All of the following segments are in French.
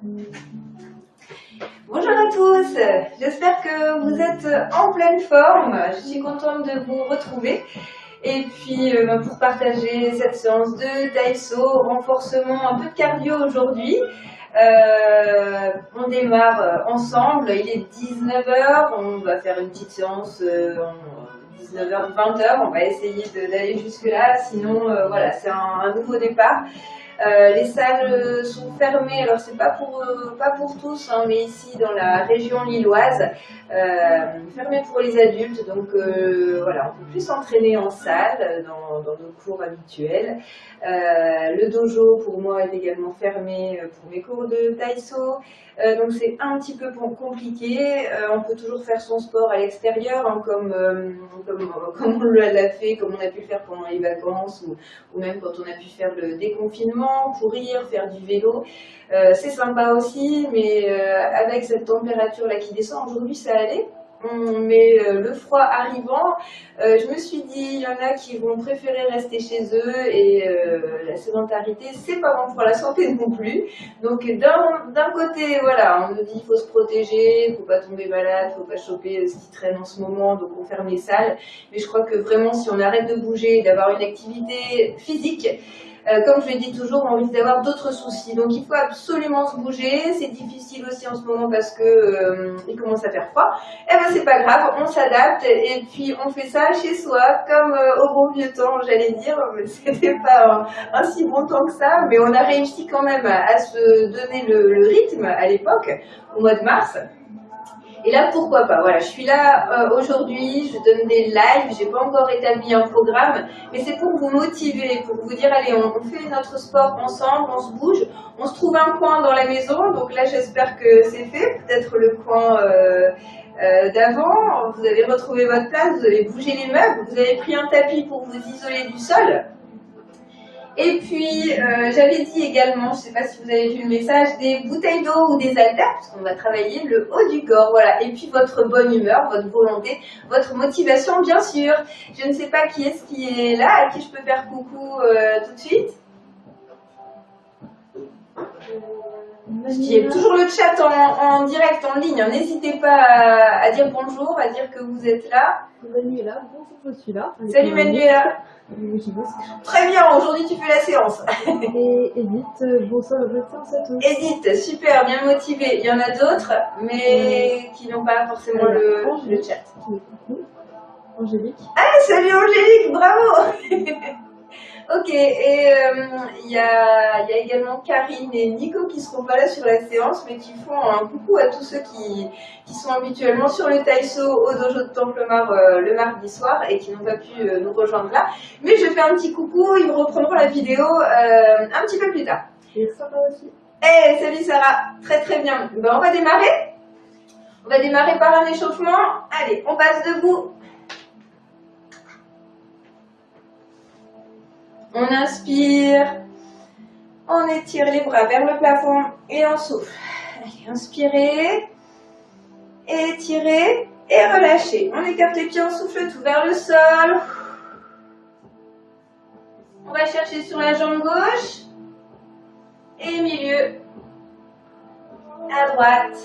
Bonjour à tous, j'espère que vous êtes en pleine forme. Je suis contente de vous retrouver. Et puis pour partager cette séance de Taïso, renforcement, un peu de cardio aujourd'hui. On démarre ensemble, il est 19h, on va faire une petite séance 19h, 20h, on va essayer d'aller jusque là, sinon voilà, c'est un nouveau départ. Les salles sont fermées, alors c'est pas pour tous, hein, mais ici dans la région lilloise, fermées pour les adultes, donc voilà, on peut plus s'entraîner en salle, dans nos cours habituels. Le dojo pour moi est également fermé pour mes cours de Taïso, donc c'est un petit peu compliqué. On peut toujours faire son sport à l'extérieur, hein, comme on l'a fait, comme on a pu le faire pendant les vacances, ou même quand on a pu faire le déconfinement, courir, faire du vélo. C'est sympa aussi, mais avec cette température-là qui descend, aujourd'hui ça allait. Mais le froid arrivant, je me suis dit, il y en a qui vont préférer rester chez eux et la sédentarité, c'est pas bon pour la santé non plus. Donc d'un côté, voilà, on nous dit il faut se protéger, il faut pas tomber malade, il faut pas choper ce qui traîne en ce moment, donc on ferme les salles. Mais je crois que vraiment, si on arrête de bouger, d'avoir une activité physique, comme je le dis toujours, on risque d'avoir d'autres soucis. Donc il faut absolument se bouger. C'est difficile aussi en ce moment parce que il commence à faire froid. Eh ben c'est pas grave, on s'adapte et puis on fait ça chez soi, comme au bon vieux temps, j'allais dire. Mais c'était pas un si bon temps que ça, mais on a réussi quand même à se donner le rythme à l'époque, au mois de mars. Et là, pourquoi pas? Voilà, je suis là aujourd'hui, je donne des lives, j'ai pas encore établi un programme, mais c'est pour vous motiver, pour vous dire, allez, on fait notre sport ensemble, on se bouge, on se trouve un coin dans la maison, donc là, j'espère que c'est fait, peut-être le coin d'avant, vous avez retrouvé votre place, vous avez bougé les meubles, vous avez pris un tapis pour vous isoler du sol. Et puis, j'avais dit également, je ne sais pas si vous avez vu le message, des bouteilles d'eau ou des haltères, parce qu'on va travailler le haut du corps, voilà. Et puis votre bonne humeur, votre volonté, votre motivation, bien sûr. Je ne sais pas qui est-ce qui est là, à qui je peux faire coucou tout de suite. Il y a toujours le chat en direct, en ligne. N'hésitez pas à dire bonjour, à dire que vous êtes là. Manu est là, bonjour, je suis là. Salut Manuela. Très bien, aujourd'hui tu fais la séance. Et Edith, bonsoir, bonne séance à tous. Edith, super, bien motivée. Il y en a d'autres, mais qui n'ont pas forcément le chat. Angélique. Ah, salut Angélique, bravo. Ok, et il y a également Karine et Nico qui seront pas là sur la séance, mais qui font un coucou à tous ceux qui sont habituellement sur le Taïso au dojo de Templemar le mardi soir et qui n'ont pas pu nous rejoindre là. Mais je fais un petit coucou, ils reprendront la vidéo un petit peu plus tard. Et Sarah aussi. Hey, salut Sarah, très très bien. Ben, on va démarrer. On va démarrer par un échauffement. Allez, on passe debout. On inspire, on étire les bras vers le plafond et on souffle. Allez, inspirez, étirez et relâchez. On écarte les pieds, on souffle tout vers le sol. On va chercher sur la jambe gauche et milieu, à droite.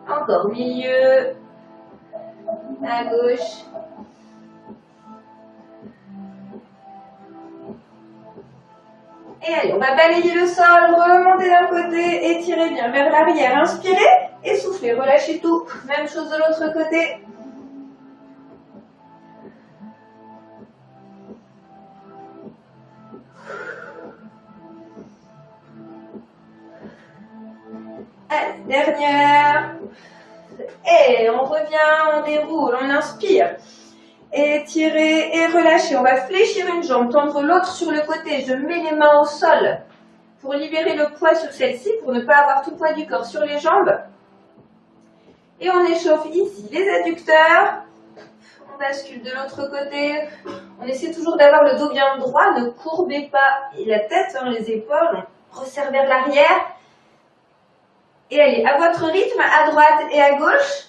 Encore milieu, à gauche. Et allez, on va balayer le sol, remonter d'un côté, étirer bien vers l'arrière, inspirez et soufflez, relâchez tout. Même chose de l'autre côté. Allez, dernière. Et on revient, on déroule, on inspire. Étirez et relâchez. On va fléchir une jambe, tendre l'autre sur le côté. Je mets les mains au sol pour libérer le poids sur celle-ci, pour ne pas avoir tout le poids du corps sur les jambes. Et on échauffe ici les adducteurs. On bascule de l'autre côté. On essaie toujours d'avoir le dos bien droit. Ne courbez pas la tête, les épaules. On resserre vers l'arrière. Et allez, à votre rythme, à droite et à gauche.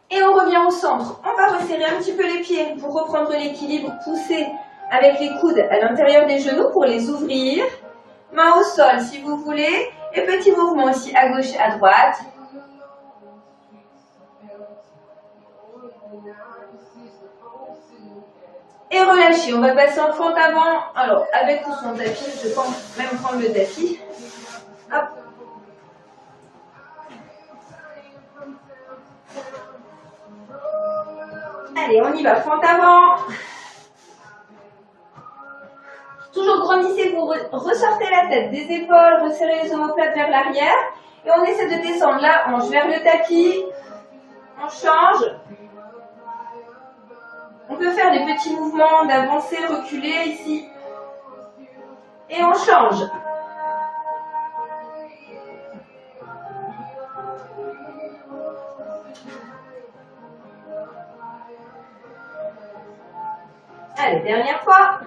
Et on revient au centre. On va resserrer un petit peu les pieds pour reprendre l'équilibre. Pousser avec les coudes à l'intérieur des genoux pour les ouvrir. Main au sol si vous voulez. Et petit mouvement aussi à gauche et à droite. Et relâchez. On va passer en fente avant. Alors, avec ou sans tapis, je pense même prendre le tapis. Hop. Allez, on y va. Fente avant. Toujours grandissez, vous ressortez la tête des épaules, resserrez les omoplates vers l'arrière. Et on essaie de descendre la hanche vers le tapis. On change. On peut faire des petits mouvements d'avancer, reculer ici. Et on change. Allez, dernière fois.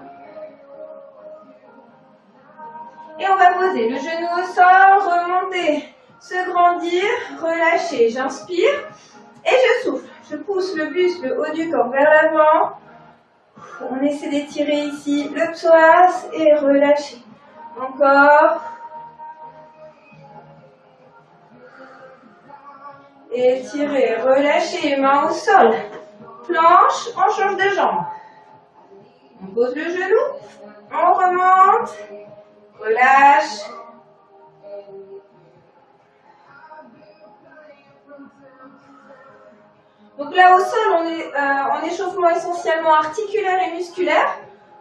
Et on va poser le genou au sol, remonter, se grandir, relâcher. J'inspire et je souffle. Je pousse le buste, le haut du corps vers l'avant. On essaie d'étirer ici le psoas et relâcher. Encore. Étirer, relâcher, main au sol. Planche, on change de jambe. On pose le genou, on remonte, relâche. Donc là au sol, on est en échauffement essentiellement articulaire et musculaire.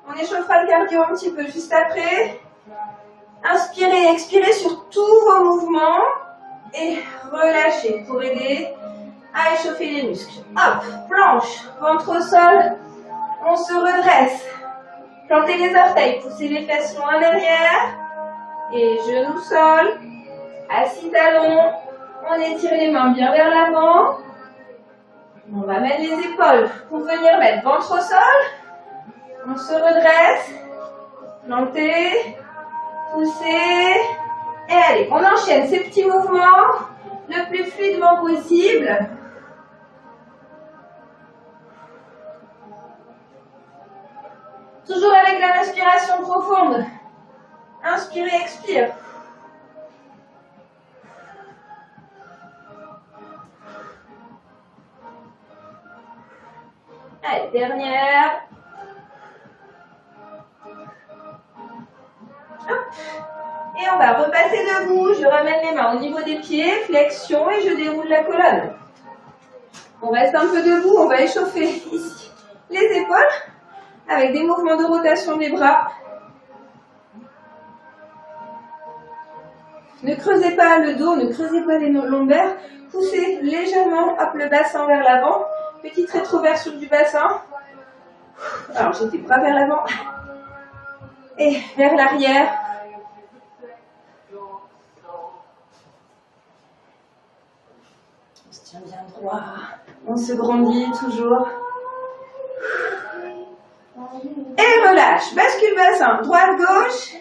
On échauffera le cardio un petit peu juste après. Inspirez et expirez sur tous vos mouvements et relâchez pour aider à échauffer les muscles. Hop, planche, ventre au sol, on se redresse. Plantez les orteils, poussez les fesses loin derrière et genoux sol, assis talons. On étire les mains bien vers l'avant. On va mettre les épaules pour venir mettre ventre au sol. On se redresse. Plantez. Poussez. Et allez, on enchaîne ces petits mouvements le plus fluidement possible. Toujours avec la respiration profonde. Inspirez, expire. Allez, dernière. Hop. Et on va repasser debout. Je ramène les mains au niveau des pieds, flexion et je déroule la colonne. On reste un peu debout, on va échauffer ici les épaules avec des mouvements de rotation des bras. Ne creusez pas le dos, ne creusez pas les lombaires. Poussez légèrement hop, le bassin vers l'avant. Petite rétroversion du bassin. Alors j'ai des bras vers l'avant et vers l'arrière. On se tient bien droit. On se grandit toujours. Et relâche. Bascule bassin. Droite, gauche.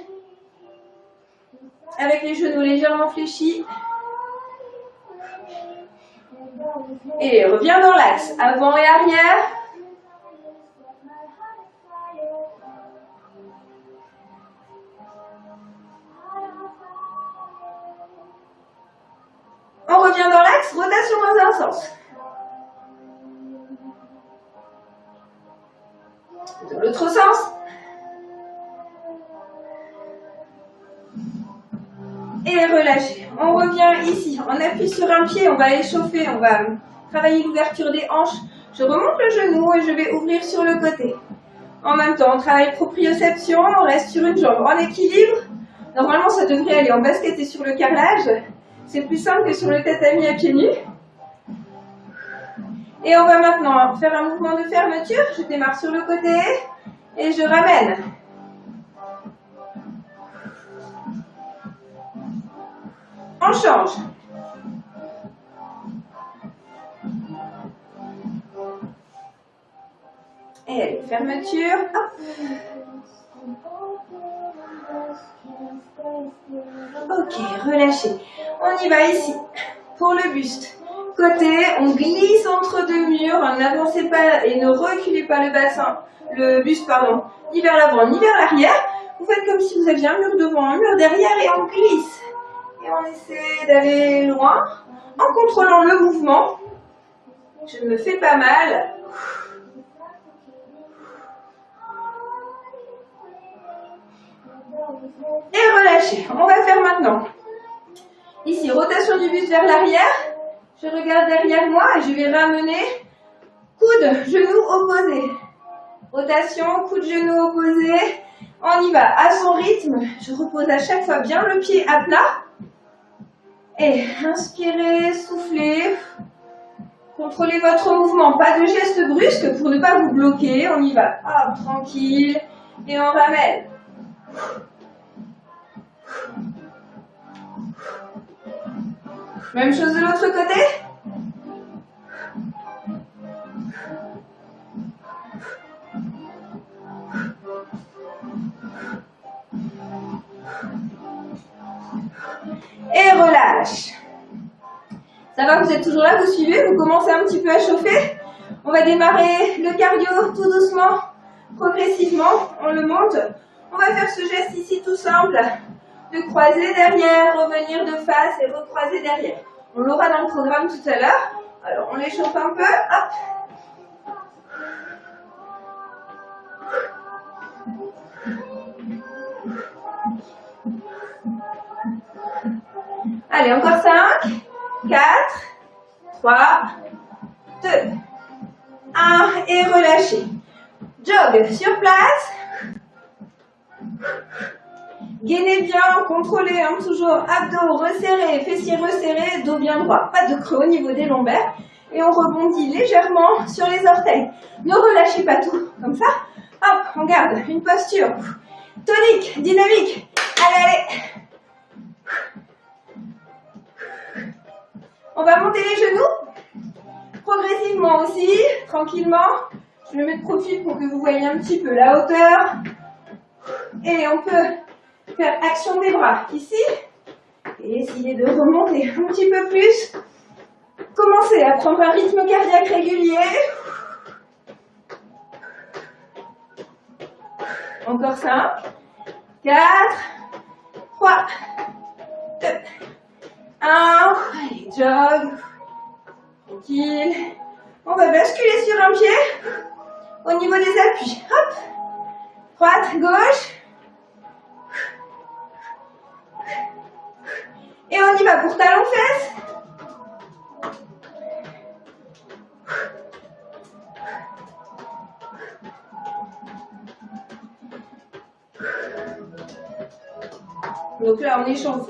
Avec les genoux légèrement fléchis. Et reviens dans l'axe. Avant et arrière. On revient dans l'axe, rotation dans un sens. Dans l'autre sens. Et relâchez. On revient ici. On appuie sur un pied, on va échauffer, on va travailler l'ouverture des hanches. Je remonte le genou et je vais ouvrir sur le côté. En même temps, on travaille proprioception, on reste sur une jambe en équilibre. Normalement, ça devrait aller en basket et sur le carrelage. C'est plus simple que sur le tatami à pieds nus. Et on va maintenant faire un mouvement de fermeture. Je démarre sur le côté et je ramène. On change. Et allez, fermeture. Hop. Ok, relâchez. On y va ici. Pour le buste. côté, on glisse entre deux murs, n'avancez pas et ne reculez pas le buste, pardon, ni vers l'avant ni vers l'arrière. Vous faites comme si vous aviez un mur devant, un mur derrière et on glisse. Et on essaie d'aller loin en contrôlant le mouvement. Je me fais pas mal. Et relâchez. On va faire maintenant. Ici, rotation du buste vers l'arrière. Je regarde derrière moi et je vais ramener coude, genou opposé. Rotation, coude, genou opposé. On y va à son rythme. Je repose à chaque fois bien le pied à plat. Et inspirez, soufflez. Contrôlez votre mouvement. Pas de geste brusque pour ne pas vous bloquer. On y va. Hop, tranquille. Et on ramène. Même chose de l'autre côté. Et relâche. Ça va, vous êtes toujours là, vous suivez, vous commencez un petit peu à chauffer. On va démarrer le cardio tout doucement, progressivement, on le monte. On va faire ce geste ici tout simple, de croiser derrière, revenir de face et recroiser derrière. On l'aura dans le programme tout à l'heure. Alors on l'échauffe un peu, hop. Allez, encore 5, 4, 3, 2, 1 et relâchez. Jog sur place. Gainez bien, contrôlez toujours abdos resserrés, fessiers resserrés, dos bien droit. Pas de creux au niveau des lombaires. Et on rebondit légèrement sur les orteils. Ne relâchez pas tout, comme ça. Hop, on garde une posture tonique, dynamique. Allez, allez. On va monter les genoux, progressivement aussi, tranquillement. Je me mets de profil pour que vous voyez un petit peu la hauteur. Et on peut faire action des bras ici. Et essayer de remonter un petit peu plus. Commencez à prendre un rythme cardiaque régulier. Encore 5, 4, 3, 2, 1, allez, jog, tranquille. On va basculer sur un pied au niveau des appuis. Hop, droite, gauche. Et on y va pour talon-fesse. Donc là,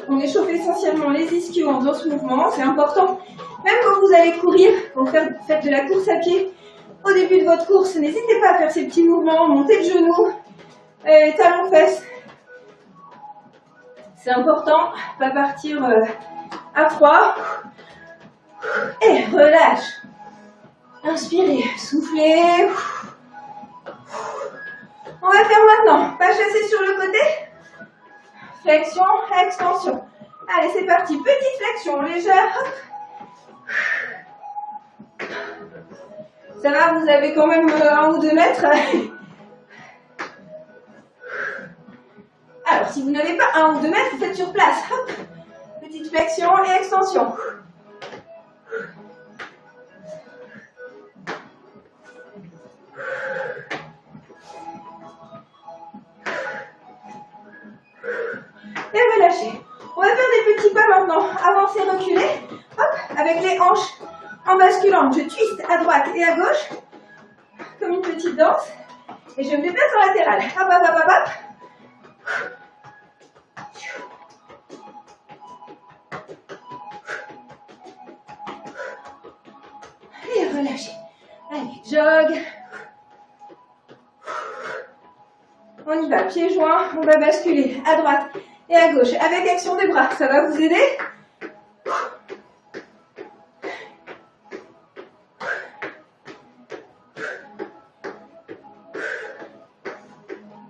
on échauffe essentiellement les ischios dans ce mouvement, c'est important. Même quand vous allez courir, quand vous faites de la course à pied, au début de votre course, n'hésitez pas à faire ces petits mouvements, monter le genou, talons-fesses. C'est important, pas partir à froid. Et relâche. Inspirez, soufflez. On va faire maintenant, pas chasser sur le côté. Flexion, extension. Allez, c'est parti. Petite flexion légère. Ça va, vous avez quand même 1 ou 2 mètres. Alors, si vous n'avez pas 1 ou 2 mètres, vous faites sur place. Hop. Petite flexion et extension. Et relâchez. On va faire des petits pas maintenant. Avancez, reculez. Hop, avec les hanches en basculant. Je twiste à droite et à gauche. Comme une petite danse. Et je me déplace en latéral. Hop, hop, hop, hop, hop. Et relâchez. Allez, jog. On y va, pieds joints. On va basculer à droite et à gauche avec action des bras. Ça va vous aider?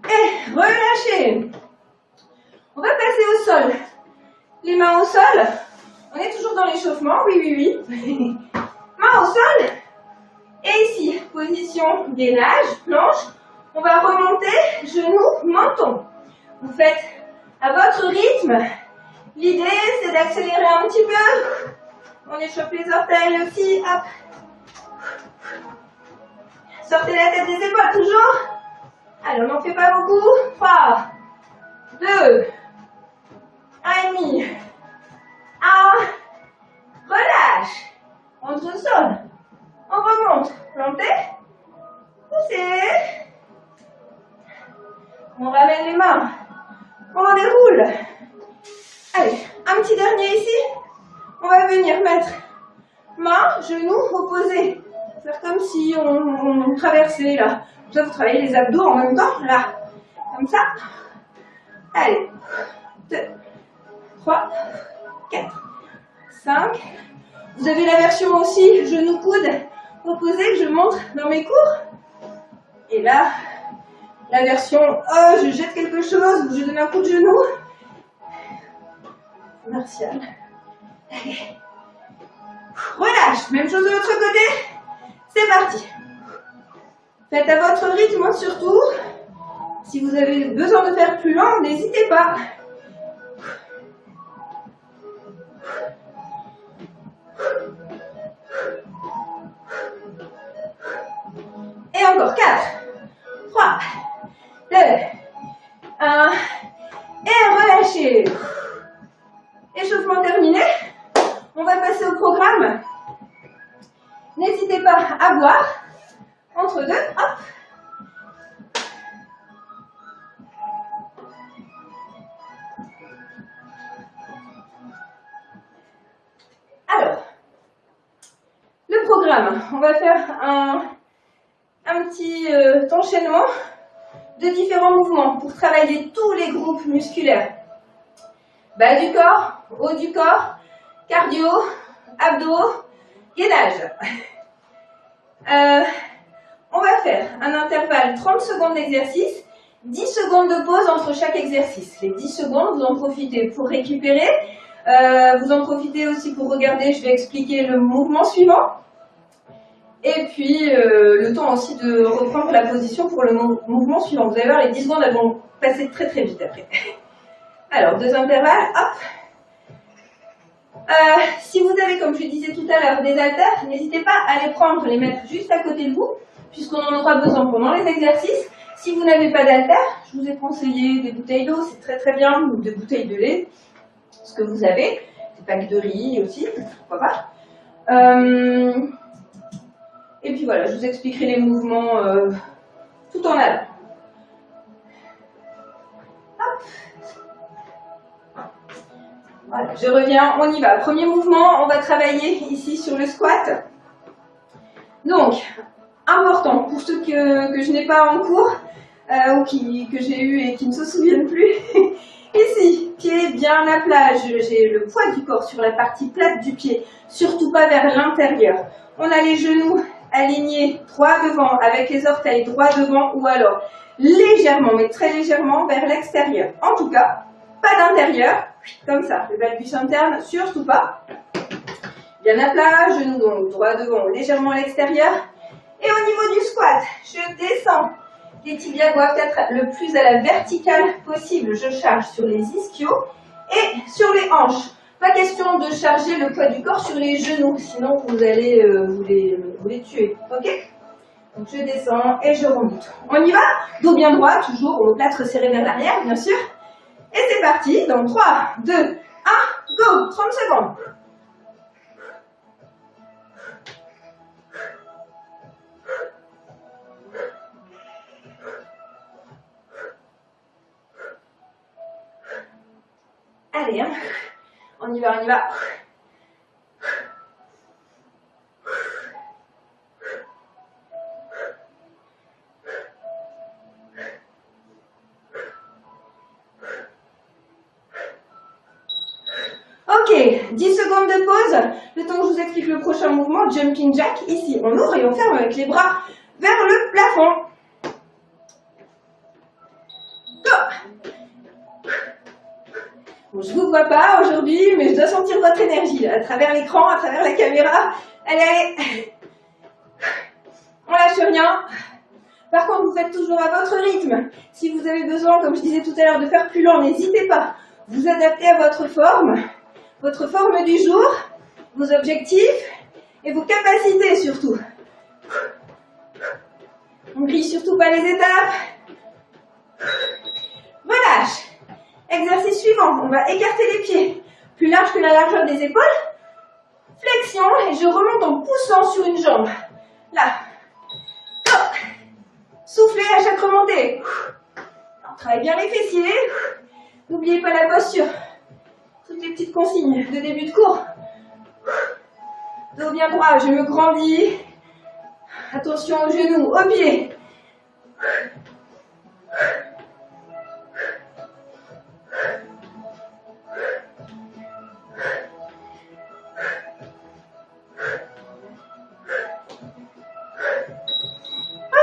Et relâchez. On va passer au sol. Les mains au sol. On est toujours dans l'échauffement, oui. Main au sol. Et ici, position gainage, planche. On va remonter, genoux, menton. Vous faites à votre rythme. L'idée, c'est d'accélérer un petit peu. On échauffe les orteils aussi. Hop. Sortez la tête des épaules, toujours. Allez, on n'en fait pas beaucoup. 3, 2, 1,5. 1. Relâche. Entre le sol. On remonte. Plantez. Poussez. On ramène les mains. On déroule. Allez, un petit dernier ici. On va venir mettre mains, genoux, opposés. Faire comme si on traversait là. Comme ça, vous travaillez les abdos en même temps. Là. Comme ça. Allez. 2, 3, 4, 5. Vous avez la version aussi genoux coude opposé que je montre dans mes cours. Et là, la version oh, je jette quelque chose ou je donne un coup de genou. Martial. Allez. Relâche. Même chose de l'autre côté. C'est parti. Faites à votre rythme surtout. Si vous avez besoin de faire plus lent, n'hésitez pas. Et encore 4, 3, 2, 1. Et relâchez. Échauffement terminé. On va passer au programme. N'hésitez pas à boire. Entre deux, hop. Alors, le programme. On va faire un petit enchaînement de différents mouvements pour travailler tous les groupes musculaires. Bas du corps, haut du corps, cardio, abdos, gainage. On va faire un intervalle 30 secondes d'exercice, 10 secondes de pause entre chaque exercice. Les 10 secondes, vous en profitez pour récupérer, vous en profitez aussi pour regarder, je vais expliquer le mouvement suivant. Et puis, le temps aussi de reprendre la position pour le mouvement suivant. Vous allez voir, les 10 secondes, elles vont passer très très vite après. Alors, 2 intervalles, hop. Si vous avez, comme je disais tout à l'heure, des haltères, n'hésitez pas à les prendre, les mettre juste à côté de vous, puisqu'on en aura besoin pendant les exercices. Si vous n'avez pas d'haltères, je vous ai conseillé des bouteilles d'eau, c'est très très bien, ou des bouteilles de lait, ce que vous avez, des packs de riz aussi, pourquoi pas. Et puis voilà, je vous expliquerai les mouvements tout en allant. Voilà, je reviens, on y va. Premier mouvement, on va travailler ici sur le squat. Donc, important pour ceux que je n'ai pas en cours, ou que j'ai eu et qui ne se souviennent plus. Ici, pied bien à plat, j'ai le poids du corps sur la partie plate du pied, surtout pas vers l'intérieur. On a les genoux alignés droit devant, avec les orteils droit devant, ou alors légèrement, mais très légèrement vers l'extérieur. En tout cas, pas d'intérieur, comme ça, le balbus interne, surtout pas. Bien à plat, genoux donc droit devant, légèrement à l'extérieur. Et au niveau du squat, je descends. Les tibias doivent être le plus à la verticale possible. Je charge sur les ischios et sur les hanches. Pas question de charger le poids du corps sur les genoux, sinon vous allez vous les tuer. Ok? Donc je descends et je remonte. On y va? Dos bien droit, toujours, omoplâtre serré vers l'arrière, bien sûr. Et c'est parti. Donc 3, 2, 1, go! 30 secondes. Allez, hein. On y va, on y va. Ok, 10 secondes de pause. Le temps que je vous explique le prochain mouvement, jumping jack. Ici, on ouvre et on ferme avec les bras vers le plafond. Go! Bon, je ne vous vois pas aujourd'hui, mais je dois sentir votre énergie là, à travers l'écran, à travers la caméra. Allez, allez. On lâche rien. Par contre, vous faites toujours à votre rythme. Si vous avez besoin, comme je disais tout à l'heure, de faire plus lent, n'hésitez pas. Vous adaptez à votre forme du jour, vos objectifs et vos capacités surtout. On ne grille surtout pas les étapes. Relâche. Exercice suivant, on va écarter les pieds, plus large que la largeur des épaules. Flexion, et je remonte en poussant sur une jambe. Là. Hop. Soufflez à chaque remontée. On travaille bien les fessiers. N'oubliez pas la posture. Toutes les petites consignes de début de cours. Dos bien droit, je me grandis. Attention aux genoux, aux pieds.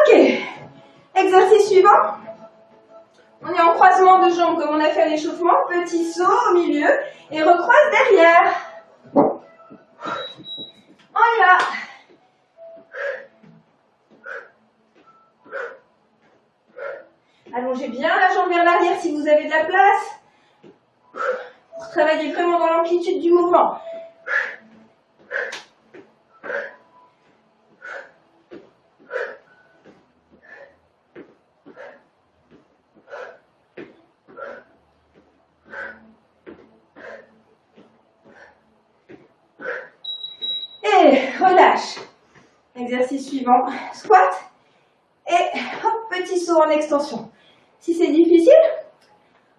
Ok. Exercice suivant. On est en croisement de jambes comme on a fait à l'échauffement. Petit saut au milieu et recroise derrière. On y va. Allongez bien la jambe vers l'arrière si vous avez de la place. Pour travailler vraiment dans l'amplitude du mouvement. Et relâche. Exercice suivant, squat. Et hop, petit saut en extension. Si c'est difficile,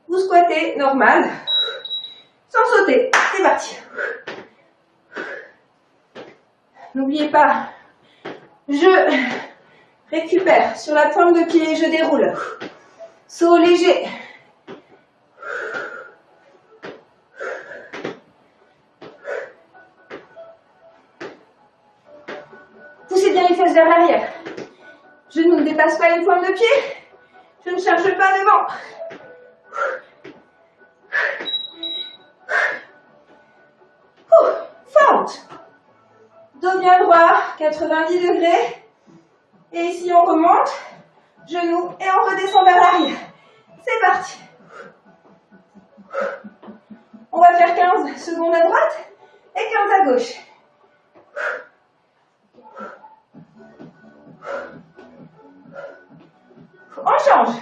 vous squattez normal, sans sauter. C'est parti. N'oubliez pas, je récupère sur la pointe de pied, je déroule. Saut léger. Poussez bien les fesses vers l'arrière. Genou ne dépasse pas les pointes de pied. Je ne charge pas devant. Fente. Dos bien droit, 90 degrés. Et ici on remonte. Genou et on redescend vers l'arrière. C'est parti. On va faire 15 secondes à droite et 15 à gauche. On change.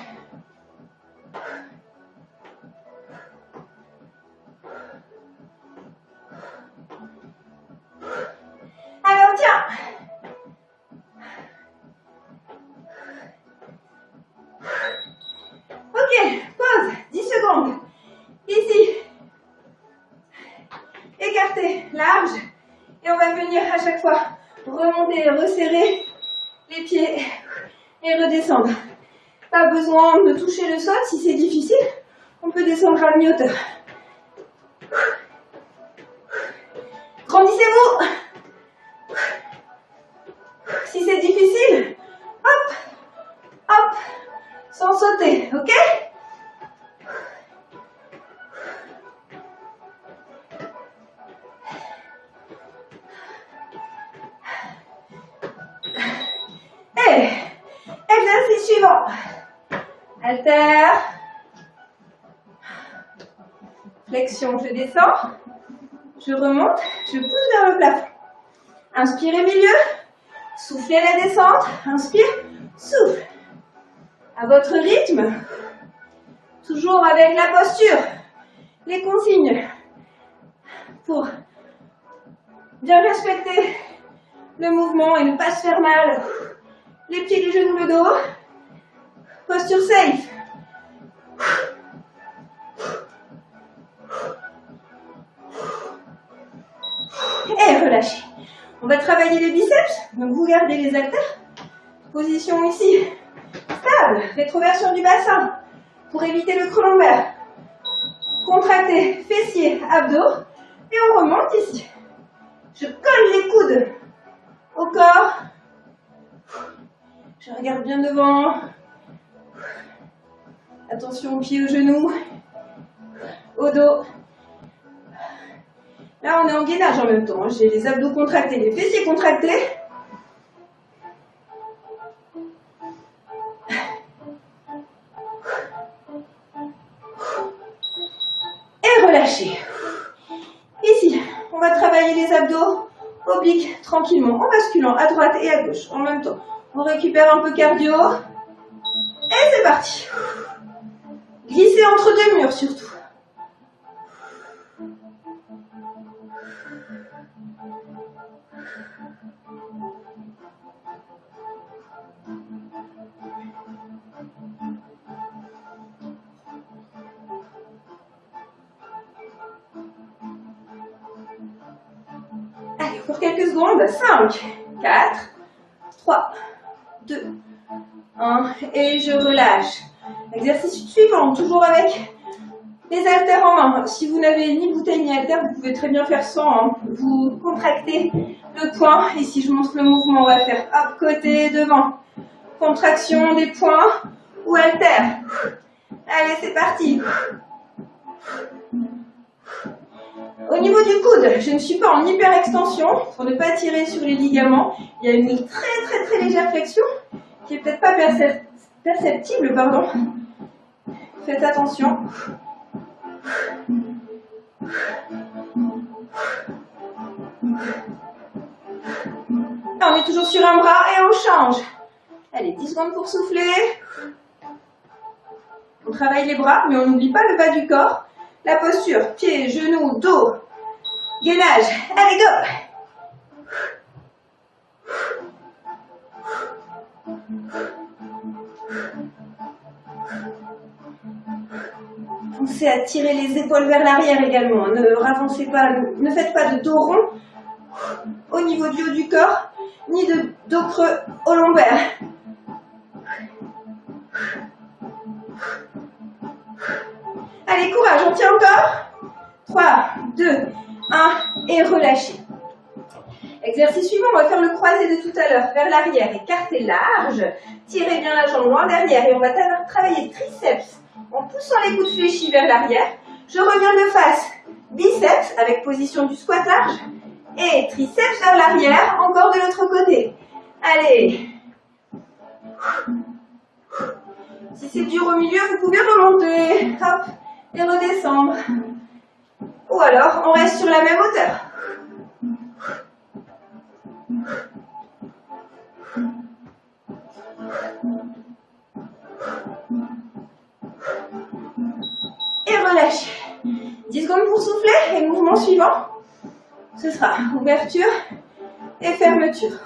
Alors tiens. Ok, pause, 10 secondes. Ici. Écarté, large. Et on va venir à chaque fois remonter, resserrer les pieds et redescendre. Pas besoin de toucher le sol si c'est difficile. On peut descendre à mi-hauteur. Grandissez-vous. Si c'est difficile, hop, hop, sans sauter, ok? Et exercice suivant. Halter. Flexion, je descends. Je remonte, je pousse vers le plafond. Inspirez milieu. Soufflez la descente. Inspire, souffle. À votre rythme. Toujours avec la posture. Les consignes. Pour bien respecter le mouvement et ne pas se faire mal. Les pieds, les genoux, le dos. Posture safe. Et relâchez. On va travailler les biceps. Donc vous gardez les haltères. Position ici. Stable. Rétroversion du bassin. Pour éviter le creux lombaire. Contractez fessiers, abdos. Et on remonte ici. Je colle les coudes au corps. Je regarde bien devant. Attention aux pieds, aux genoux, au dos. Là, on est en gainage en même temps. J'ai les abdos contractés, les fessiers contractés. Et relâchez. Ici, on va travailler les abdos obliques tranquillement, en basculant à droite et à gauche en même temps. On récupère un peu cardio. Et c'est parti. Glissez entre deux murs surtout. Allez, pour quelques secondes. 5, 4, 3, 2, 1. Et je relâche. Exercice suivant, toujours avec les haltères en main. Si vous n'avez ni bouteille ni haltère, vous pouvez très bien faire sans. Hein. Vous contractez le poing. Et si je montre le mouvement, on va faire hop, côté, devant. Contraction des poings ou haltères. Allez, c'est parti. Au niveau du coude, je ne suis pas en hyper-extension pour ne pas tirer sur les ligaments. Il y a une très légère flexion qui n'est peut-être pas perceptible, pardon. Faites attention. Là, on est toujours sur un bras et on change. Allez, 10 secondes pour souffler. On travaille les bras, mais on n'oublie pas le bas du corps. La posture, pieds, genoux, dos, gainage. Allez, go! Pensez à tirer les épaules vers l'arrière également. Ne ravancez pas, ne faites pas de dos rond au niveau du haut du corps, ni de dos creux au lombaire. Allez, courage, on tient encore. 3, 2, 1 et relâchez. Exercice suivant, on va faire le croisé de tout à l'heure vers l'arrière, écartez large, tirez bien la jambe loin derrière et on va travailler triceps en poussant les coudes fléchis vers l'arrière. Je reviens de face, biceps avec position du squat large et triceps vers l'arrière, encore de l'autre côté. Allez. Si c'est dur au milieu, vous pouvez remonter, hop, et redescendre. Ou alors, on reste sur la même hauteur. Et relâchez. 10 secondes pour souffler et mouvement suivant. Ce sera ouverture et fermeture.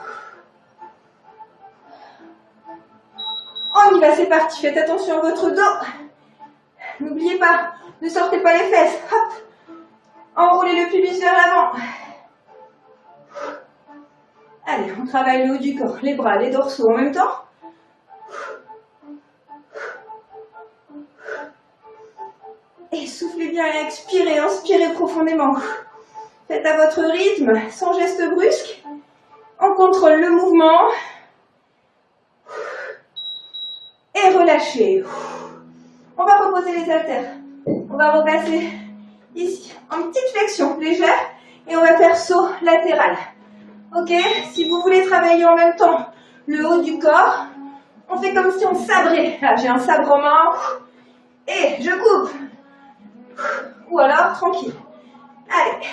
On y va, c'est parti. Faites attention à votre dos. N'oubliez pas, ne sortez pas les fesses. Hop. Enroulez le pubis vers l'avant. Allez, on travaille le haut du corps, les bras, les dorsaux en même temps. Et soufflez bien et expirez, inspirez profondément. Faites à votre rythme, sans geste brusque. On contrôle le mouvement. Et relâchez. On va reposer les haltères. On va repasser ici en petite flexion légère et on va faire saut latéral. Ok? Si vous voulez travailler en même temps le haut du corps, on fait comme si on sabrait. Là, j'ai un sabre en main et je coupe. Ou alors, tranquille. Allez.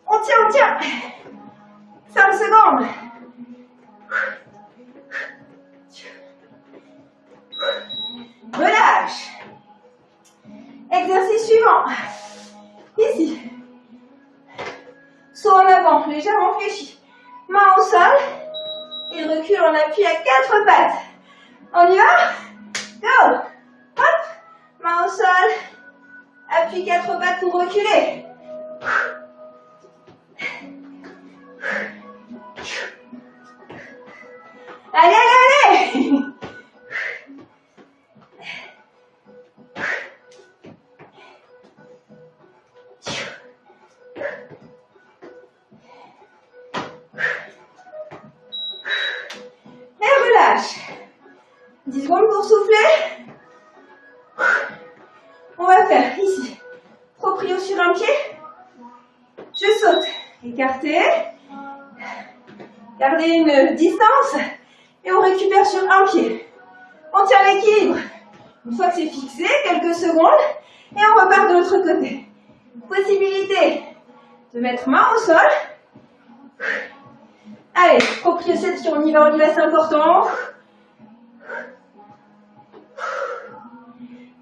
On tient. 5 secondes. Relâche. Exercice suivant. Ici. Saut en avant, légèrement fléchi. Main au sol. Et recule en appui à 4 pattes. On y va? Go. Hop. Main au sol. Appuie 4 pattes pour reculer. Allez. 10 secondes pour souffler. On va faire ici, proprio sur un pied. Je saute, écarté. Gardez une distance et on récupère sur un pied. On tient l'équilibre. Une fois que c'est fixé, quelques secondes et on repart de l'autre côté. Possibilité de mettre main au sol. Allez, proprioception, on y va, c'est important.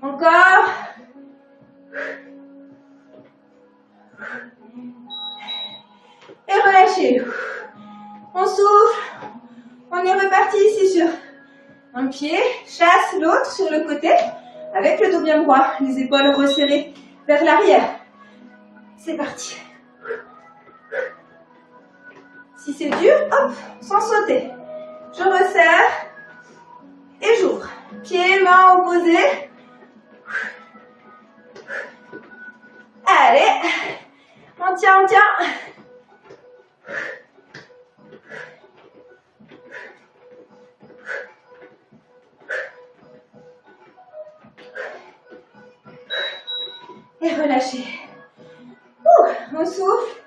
Encore. Et relâchez. On souffle. On est reparti ici sur un pied. Chasse l'autre sur le côté. Avec le dos bien droit. Les épaules resserrées vers l'arrière. C'est parti. Si c'est dur, hop, sans sauter. Je resserre. Et j'ouvre. Pieds, mains opposées. Allez. On tient, on tient. Et relâchez. On souffle.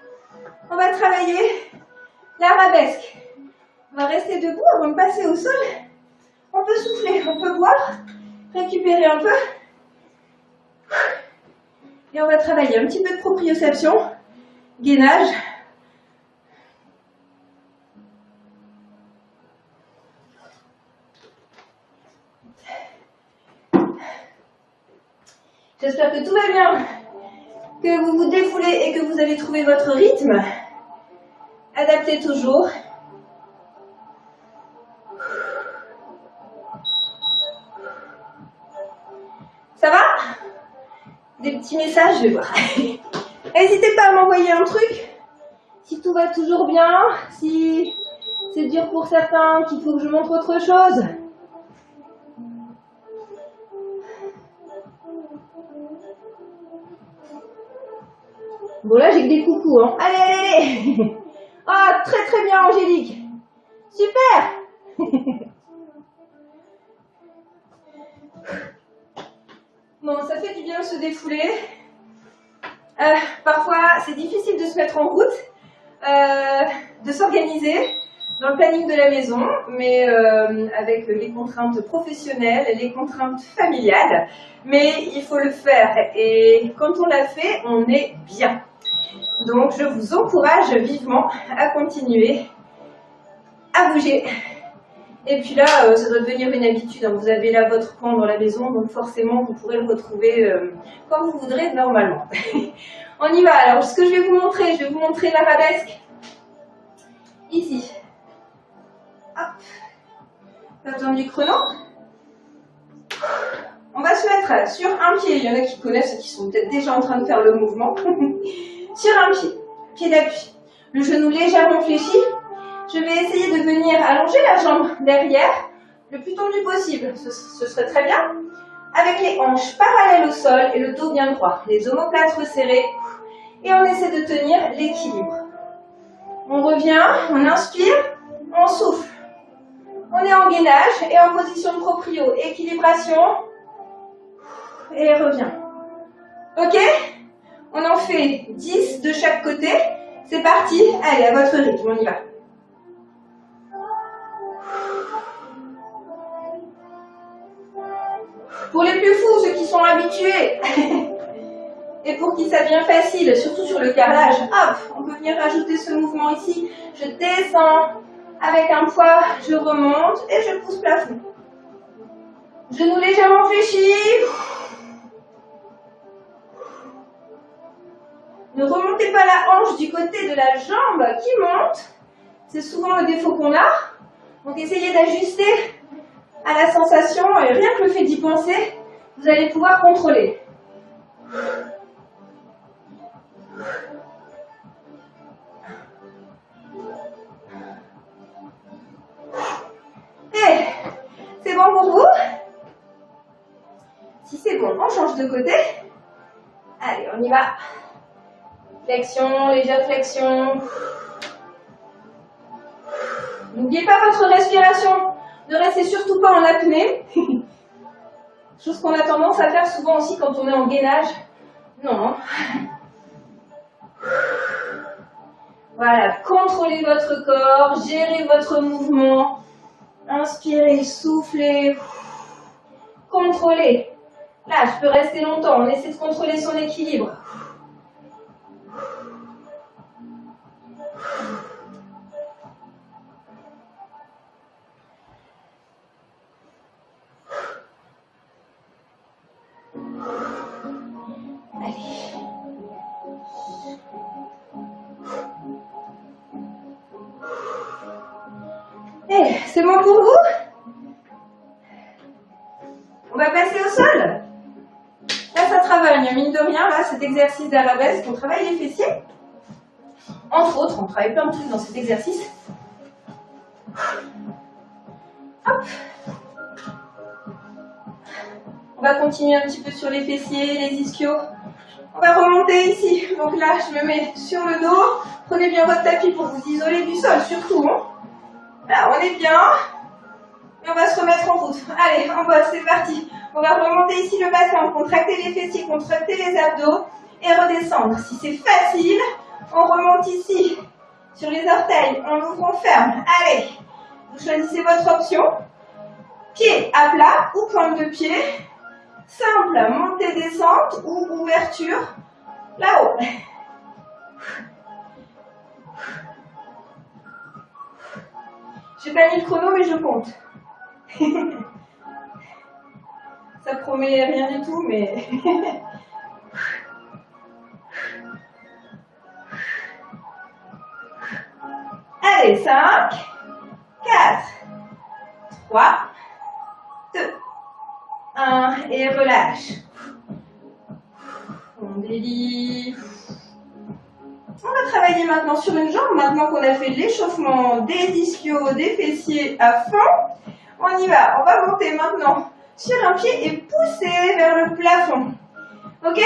On va travailler l'arabesque. On va rester debout avant de passer au sol. On peut souffler, on peut boire, récupérer un peu. Et on va travailler un petit peu de proprioception, gainage. J'espère que tout va bien, que vous vous défoulez et que vous avez trouvé votre rythme. Adaptez toujours. Ça va? Des petits messages, je vais voir. N'hésitez pas à m'envoyer un truc. Si tout va toujours bien, si c'est dur pour certains, qu'il faut que je montre autre chose. Bon là j'ai que des coucous, hein. Allez, allez, allez. Ah, très très bien Angélique. Super. Bon, ça fait du bien de se défouler. Parfois c'est difficile de se mettre en route, de s'organiser dans le planning de la maison, mais avec les contraintes professionnelles, les contraintes familiales, mais il faut le faire et quand on l'a fait, on est bien. Donc je vous encourage vivement à continuer à bouger. Et puis là, ça doit devenir une habitude. Hein. Vous avez là votre coin dans la maison, donc forcément vous pourrez le retrouver quand vous voudrez normalement. On y va. Alors ce que je vais vous montrer l'arabesque. Ici. Hop. Pas besoin du chrono. On va se mettre sur un pied. Il y en a qui connaissent et qui sont peut-être déjà en train de faire le mouvement. Sur un pied. Pied d'appui. Le genou légèrement fléchi. Je vais essayer de venir allonger la jambe derrière le plus tendu possible. Ce serait très bien. Avec les hanches parallèles au sol et le dos bien droit. Les omoplates resserrées. Et on essaie de tenir l'équilibre. On revient, on inspire, on souffle. On est en gainage et en position de proprio. Équilibration. Et revient. Ok? On en fait 10 de chaque côté. C'est parti. Allez, à votre rythme, on y va. Pour les plus fous, ceux qui sont habitués, et pour qui ça devient facile, surtout sur le carrelage, hop, on peut venir rajouter ce mouvement ici. Je descends avec un poids, je remonte et je pousse plafond. Genou légèrement fléchi. Ne remontez pas la hanche du côté de la jambe qui monte. C'est souvent le défaut qu'on a. Donc essayez d'ajuster à la sensation et rien que le fait d'y penser, vous allez pouvoir contrôler. Et c'est bon pour vous? Si c'est bon, on change de côté. Allez, on y va. Flexion, légère flexion. N'oubliez pas votre respiration. Ne restez surtout pas en apnée. Chose qu'on a tendance à faire souvent aussi quand on est en gainage. Non. Voilà, contrôlez votre corps, gérez votre mouvement. Inspirez, soufflez. Contrôlez. Là, je peux rester longtemps. On essaie de contrôler son équilibre. Allez, c'est bon pour vous? On va passer au sol. Là, ça travaille, mine de rien, là, cet exercice d'arabesque, on travaille les fessiers. Entre autres, on travaille plein de trucs dans cet exercice. Hop. On va continuer un petit peu sur les fessiers, les ischios. On va remonter ici. Donc là, je me mets sur le dos. Prenez bien votre tapis pour vous isoler du sol, surtout. Hein. Là, on est bien. Et on va se remettre en route. Allez, en bas, c'est parti. On va remonter ici le bassin, contracter les fessiers, contracter les abdos et redescendre. Si c'est facile, on remonte ici, sur les orteils. On ouvre, on ferme. Allez, vous choisissez votre option. Pied à plat ou pointe de pied. Simple, montée, descente ou ouverture là-haut. J'ai pas mis le chrono, mais je compte. Ça promet rien du tout, mais... Allez, 5, 4, 3, 2, 1, et relâche. On délie. On va travailler maintenant sur une jambe, maintenant qu'on a fait l'échauffement des ischios, des fessiers à fond. On y va, on va monter maintenant sur un pied et pousser vers le plafond. Ok?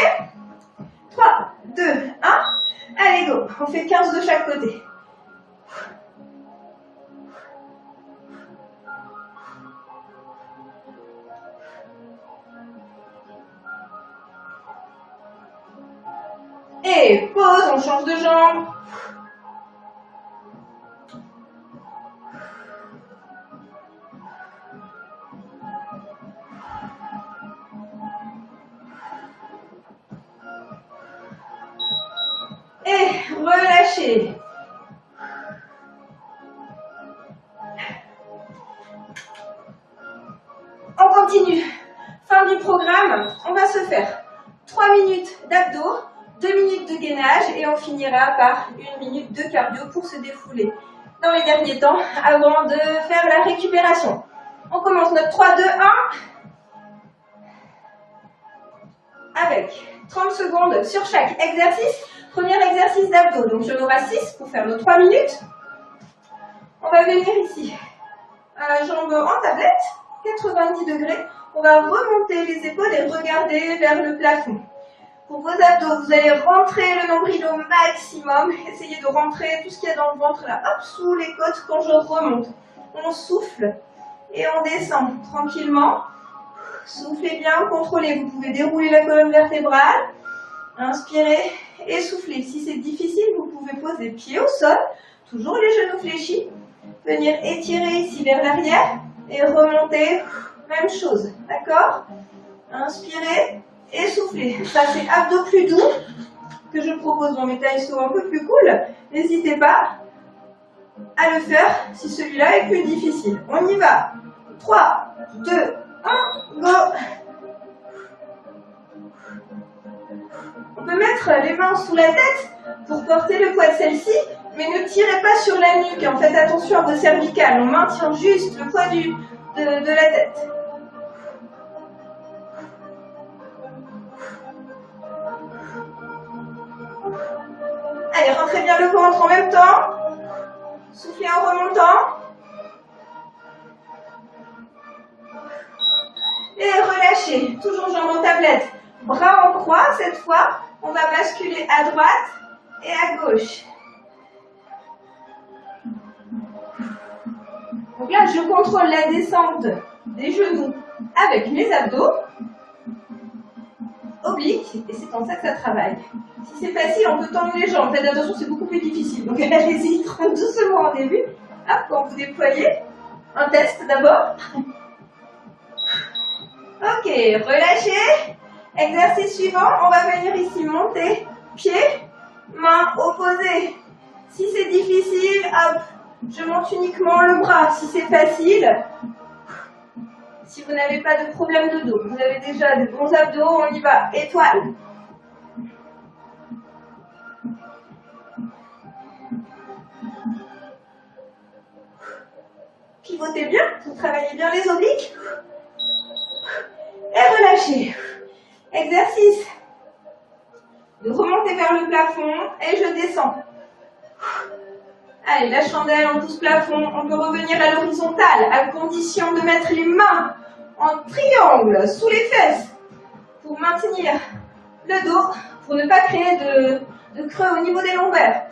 3, 2, 1. Allez, go. On fait 15 de chaque côté. Et pause, on change de jambe. Et relâchez. On continue. Fin du programme, on va se faire 3 minutes d'abdos, 2 minutes de gainage et on finira par 1 minute de cardio pour se défouler dans les derniers temps avant de faire la récupération. On commence notre 3, 2, 1 avec 30 secondes sur chaque exercice. Premier exercice d'abdos, donc j'en aurai 6 pour faire nos 3 minutes. On va venir ici, à la jambe en tablette, 90 degrés. On va remonter les épaules et regarder vers le plafond. Pour vos abdos, vous allez rentrer le nombril au maximum. Essayez de rentrer tout ce qu'il y a dans le ventre là, hop, sous les côtes quand je remonte. On souffle et on descend tranquillement. Soufflez bien, contrôlez. Vous pouvez dérouler la colonne vertébrale. Inspirez et soufflez. Si c'est difficile, vous pouvez poser pied au sol. Toujours les genoux fléchis. Venir étirer ici vers l'arrière et remonter. Même chose, d'accord? Inspirez et soufflez. Ça, c'est abdos plus doux que je propose dans mes taille un peu plus cool. N'hésitez pas à le faire si celui-là est plus difficile. On y va. 3, 2, 1, go! On peut mettre les mains sous la tête pour porter le poids de celle-ci, mais ne tirez pas sur la nuque. En faites attention à vos cervicales. On maintient juste le poids de la tête. Allez, rentrez bien le ventre en même temps. Soufflez en remontant. Et relâchez. Toujours jambes en tablette. Bras en croix. Cette fois, on va basculer à droite et à gauche. Donc là, je contrôle la descente des genoux avec mes abdos obliques, et c'est comme ça que ça travaille. Si c'est facile, on peut tendre les jambes. Faites attention, c'est beaucoup plus difficile. Donc allez-y doucement au début. Hop, quand vous déployez. Un test d'abord. Ok, relâchez. Exercice suivant, on va venir ici monter, pieds, mains opposées. Si c'est difficile, hop, je monte uniquement le bras. Si c'est facile, si vous n'avez pas de problème de dos, vous avez déjà de bons abdos, on y va. Étoile. Pivotez bien, vous travaillez bien les obliques. Et relâchez. Exercice. De remonter vers le plafond et je descends. Allez, la chandelle, on pousse plafond. On peut revenir à l'horizontale à condition de mettre les mains en triangle sous les fesses pour maintenir le dos, pour ne pas créer de creux au niveau des lombaires.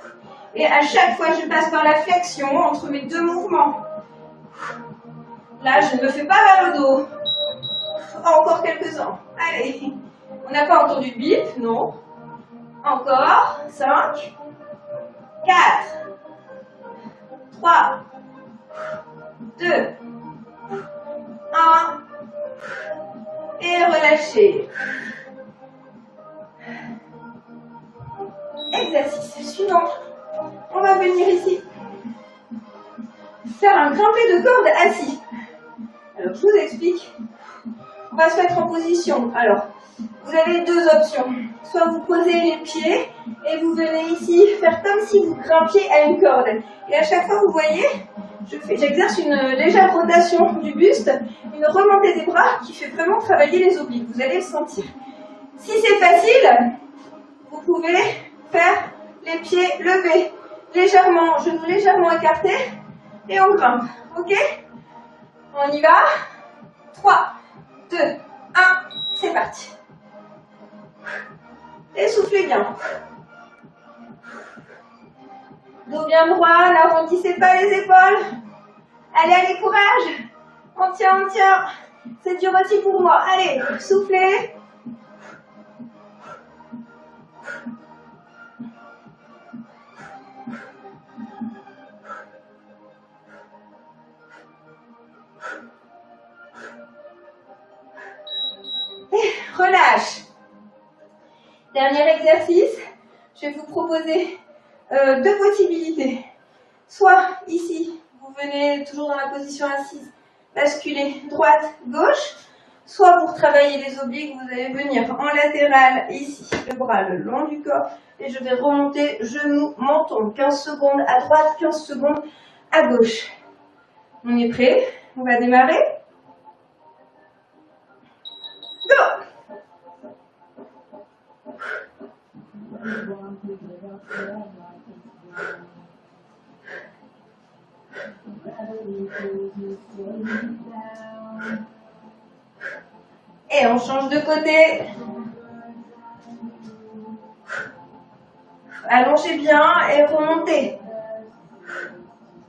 Et à chaque fois, je passe par la flexion entre mes deux mouvements. Là, je ne me fais pas mal au dos. Encore quelques-uns. Allez. On n'a pas entendu le bip, non. Encore. 5, 4, 3, 2, 1. Et relâchez. Exercice suivant. On va venir ici. Faire un grimpé de corde assis. Alors, je vous explique. On va se mettre en position. Alors, vous avez deux options. Soit vous posez les pieds et vous venez ici faire comme si vous grimpiez à une corde. Et à chaque fois, vous voyez, j'exerce une légère rotation du buste, une remontée des bras qui fait vraiment travailler les obliques. Vous allez le sentir. Si c'est facile, vous pouvez faire les pieds levés, légèrement, genoux légèrement écartés, et on grimpe. Ok? On y va. 3, 2, 1, c'est parti. Et soufflez bien. Dos bien droit, n'arrondissez pas les épaules. Allez, allez, courage. On tient, on tient. C'est dur aussi pour moi. Allez, soufflez. Et relâche. Dernier exercice, je vais vous proposer deux possibilités. Soit ici, vous venez toujours dans la position assise, basculer droite, gauche. Soit pour travailler les obliques, vous allez venir en latéral, ici, le bras le long du corps. Et je vais remonter genou, menton. 15 secondes à droite, 15 secondes à gauche. On est prêt? On va démarrer. Go! Et on change de côté. Allongez bien et remontez.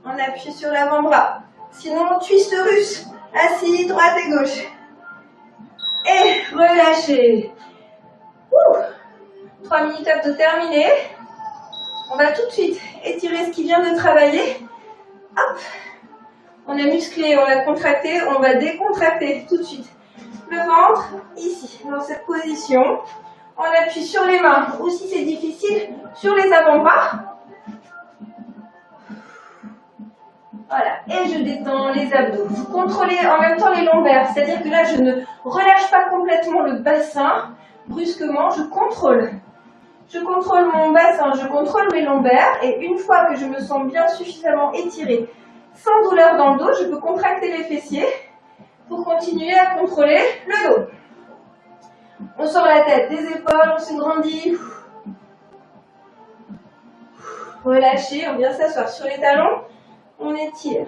On appuie sur l'avant-bras. Sinon, twist russe. Assis, droite et gauche. Et relâchez. 3 minutes de terminer. On va tout de suite étirer ce qui vient de travailler. Hop. On a musclé, on a contracté, on va décontracter tout de suite. Le ventre, ici, dans cette position. On appuie sur les mains, ou si c'est difficile, sur les avant-bras. Voilà, et je détends les abdos. Vous contrôlez en même temps les lombaires, c'est-à-dire que là, je ne relâche pas complètement le bassin. Brusquement, je contrôle. Je contrôle mon bassin, je contrôle mes lombaires, et une fois que je me sens bien suffisamment étirée, sans douleur dans le dos, je peux contracter les fessiers pour continuer à contrôler le dos. On sort la tête des épaules, on se grandit. Relâchez, on vient s'asseoir sur les talons, on étire.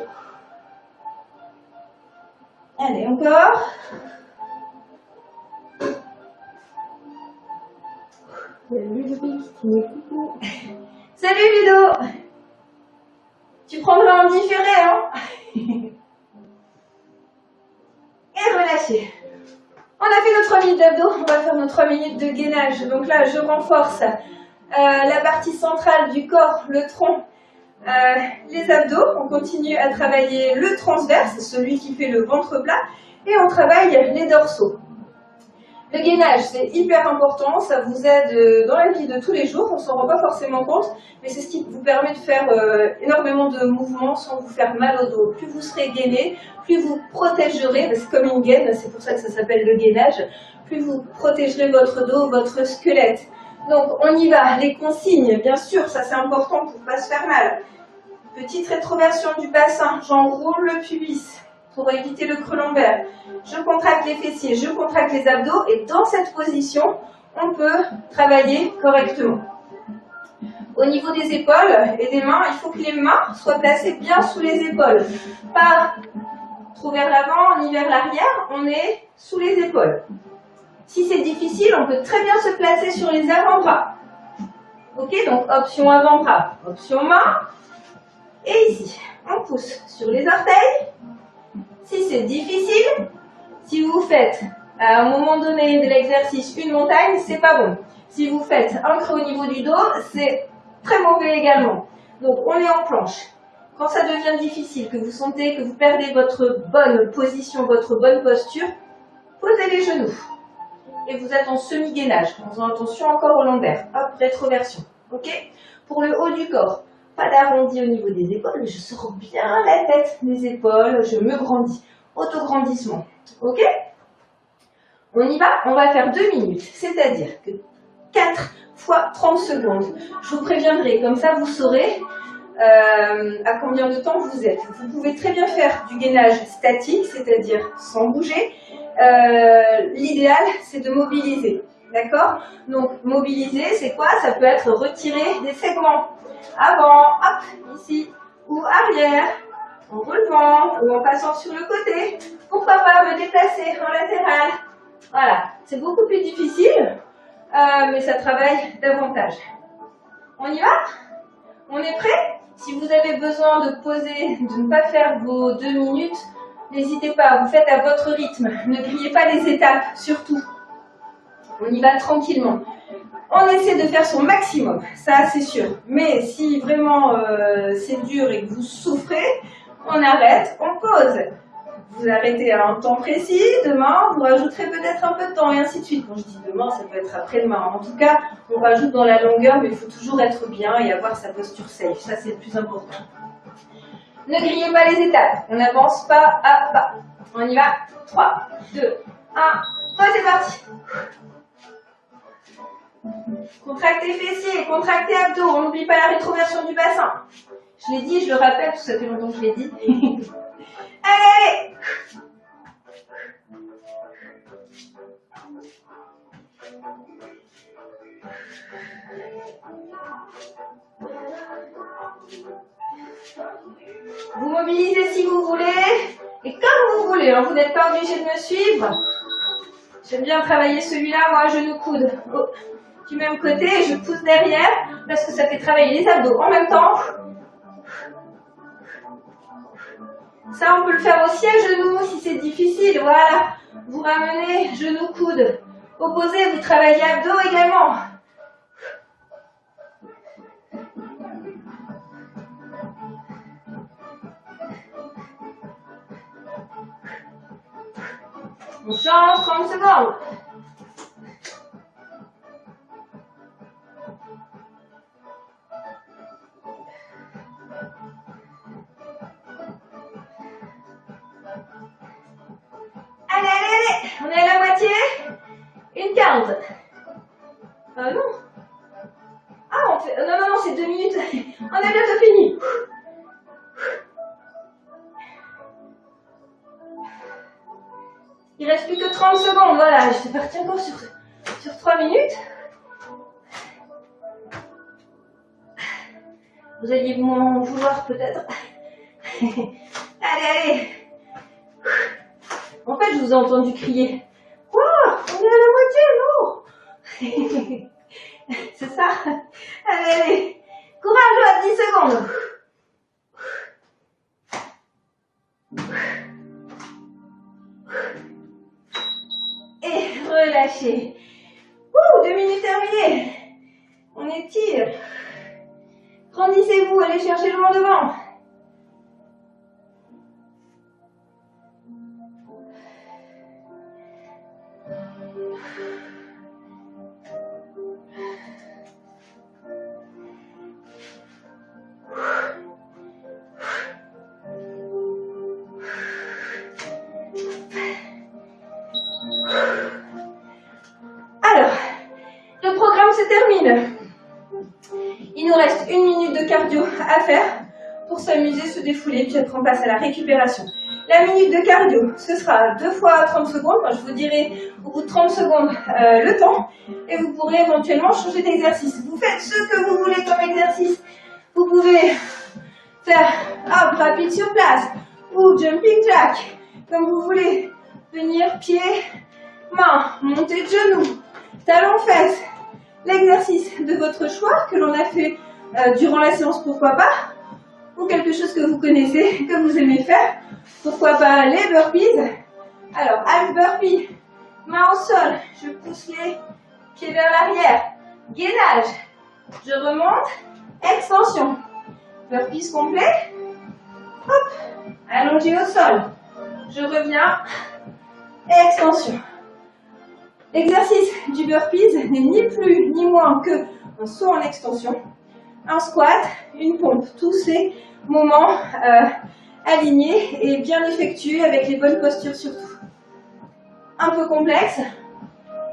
Allez, encore. Salut Ludo, coucou. Salut Ludo. Tu prendras en différé, hein? relâcher. On a fait nos 3 minutes d'abdos, on va faire nos 3 minutes de gainage. Donc là, je renforce la partie centrale du corps, le tronc, les abdos. On continue à travailler le transverse, celui qui fait le ventre plat, et on travaille les dorsaux. Le gainage, c'est hyper important, ça vous aide dans la vie de tous les jours, on ne s'en rend pas forcément compte, mais c'est ce qui vous permet de faire énormément de mouvements sans vous faire mal au dos. Plus vous serez gainé, plus vous protégerez, c'est comme une gaine, c'est pour ça que ça s'appelle le gainage, plus vous protégerez votre dos, votre squelette. Donc on y va, les consignes, bien sûr, ça c'est important pour ne pas se faire mal. Petite rétroversion du bassin, j'enroule le pubis pour éviter le creux lombaire. Je contracte les fessiers, je contracte les abdos et dans cette position, on peut travailler correctement. Au niveau des épaules et des mains, il faut que les mains soient placées bien sous les épaules. Pas trop vers l'avant ni vers l'arrière, on est sous les épaules. Si c'est difficile, on peut très bien se placer sur les avant-bras. Ok, donc option avant-bras, option main. Et ici, on pousse sur les orteils. Si c'est difficile, si vous faites à un moment donné de l'exercice une montagne, c'est pas bon. Si vous faites un creux au niveau du dos, c'est très mauvais également. Donc on est en planche. Quand ça devient difficile, que vous sentez que vous perdez votre bonne position, votre bonne posture, posez les genoux. Et vous êtes en semi-gainage, en faisant attention encore au lombaire. Hop, rétroversion. Ok? Pour le haut du corps, pas d'arrondi au niveau des épaules, mais je sors bien la tête des épaules, je me grandis. Autograndissement. Ok? On y va, on va faire 2 minutes, c'est-à-dire que 4 fois 30 secondes. Je vous préviendrai, comme ça vous saurez à combien de temps vous êtes. Vous pouvez très bien faire du gainage statique, c'est-à-dire sans bouger. L'idéal, c'est de mobiliser. D'accord? Donc, mobiliser, c'est quoi? Ça peut être retirer des segments. Avant, hop, ici, ou arrière, en relevant, ou en passant sur le côté. Pourquoi pas me déplacer en latéral? Voilà, c'est beaucoup plus difficile, mais ça travaille davantage. On y va? On est prêt? Si vous avez besoin de poser, de ne pas faire vos 2 minutes, n'hésitez pas, vous faites à votre rythme. Ne grillez pas les étapes, surtout. On y va tranquillement. On essaie de faire son maximum, ça c'est sûr. Mais si vraiment c'est dur et que vous souffrez, on arrête, on pose. Vous arrêtez à un temps précis, demain vous rajouterez peut-être un peu de temps et ainsi de suite. Quand je dis demain, ça peut être après-demain. En tout cas, on rajoute dans la longueur, mais il faut toujours être bien et avoir sa posture safe. Ça c'est le plus important. Ne grillez pas les étapes, on n'avance pas à pas. On y va, 3, 2, 1, c'est parti. Contractez fessiers, contractez abdos, on n'oublie pas la rétroversion du bassin. Je l'ai dit, je le rappelle, parce que ça fait longtemps que je l'ai dit. Allez, allez. Vous mobilisez si vous voulez, et comme vous voulez, hein, vous n'êtes pas obligé de me suivre. J'aime bien travailler celui-là, moi, genou coude. Oh. Du même côté, je pousse derrière, parce que ça fait travailler les abdos en même temps. Ça, on peut le faire aussi à genoux, si c'est difficile, voilà. Vous ramenez, genou coude. Opposé, vous travaillez abdos également. On change, 30 secondes. Allez, allez, allez. On est à la moitié. Une quinte. Ah non. Ah, on fait... Non, non, non, c'est 2 minutes. On a bientôt fini. Il reste plus que 30 secondes, voilà, je suis partie encore sur 3 minutes. Vous alliez m'en vouloir peut-être. Allez, allez. En fait, je vous ai entendu crier. Quoi? On est à la moitié, non? C'est ça? Allez, allez. Courage, à 10 secondes. relâchez. Ouh, 2 minutes terminées. On étire. Grandissez-vous, allez chercher loin devant. Alors, le programme se termine. Il nous reste 1 minute de cardio à faire pour s'amuser, se défouler, puis après on passe à la récupération. La minute de cardio, ce sera 2 fois 30 secondes. Moi, je vous dirai au bout de 30 secondes le temps et vous pourrez éventuellement changer d'exercice. Vous faites ce que vous voulez comme exercice. Vous pouvez faire hop, rapide sur place ou jumping jack, comme vous voulez. Venir pied, main, monter de genoux, talons fesses. L'exercice de votre choix que l'on a fait durant la séance, pourquoi pas, ou quelque chose que vous connaissez, que vous aimez faire, pourquoi pas les burpees. Alors, half burpee, main au sol, je pousse les pieds vers l'arrière, gainage, je remonte, extension, burpees complet, hop, allongé au sol, je reviens, extension. L'exercice du burpees n'est ni plus ni moins que un saut en extension, un squat, une pompe. Tous ces moments alignés et bien effectués avec les bonnes postures surtout. Un peu complexe,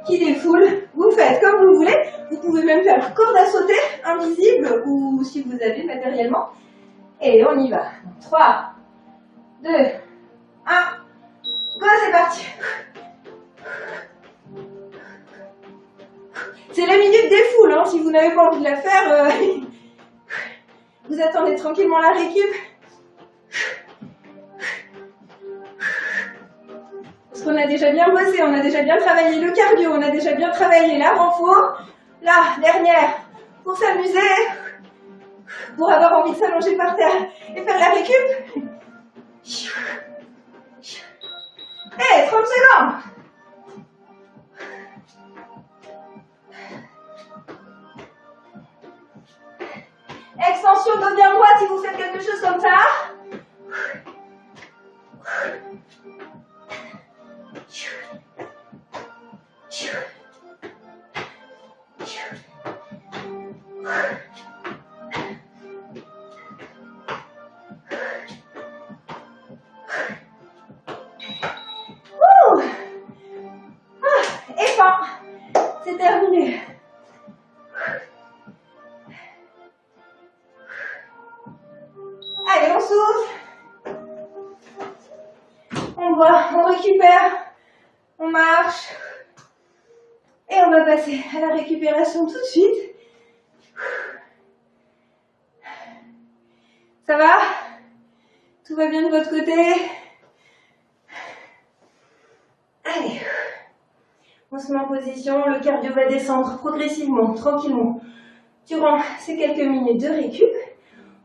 qui défoule, vous faites comme vous voulez. Vous pouvez même faire corde à sauter, invisible ou si vous avez matériellement. Et on y va. 3, 2, 1, go, c'est parti. C'est la minute des foules, hein. Si vous n'avez pas envie de la faire, vous attendez tranquillement la récup. Parce qu'on a déjà bien bossé, on a déjà bien travaillé le cardio, on a déjà bien travaillé la renfort. La dernière, pour s'amuser, pour avoir envie de s'allonger par terre et faire la récup. Hey, 30 secondes. Extension dos bien droite si vous faites quelque chose comme ça. Et fin, c'est terminé. Allez, on souffle. On récupère, on marche. Et on va passer à la récupération tout de suite. Ça va? Tout va bien de votre côté? Allez. On se met en position, le cardio va descendre progressivement, tranquillement. Durant ces quelques minutes de récup,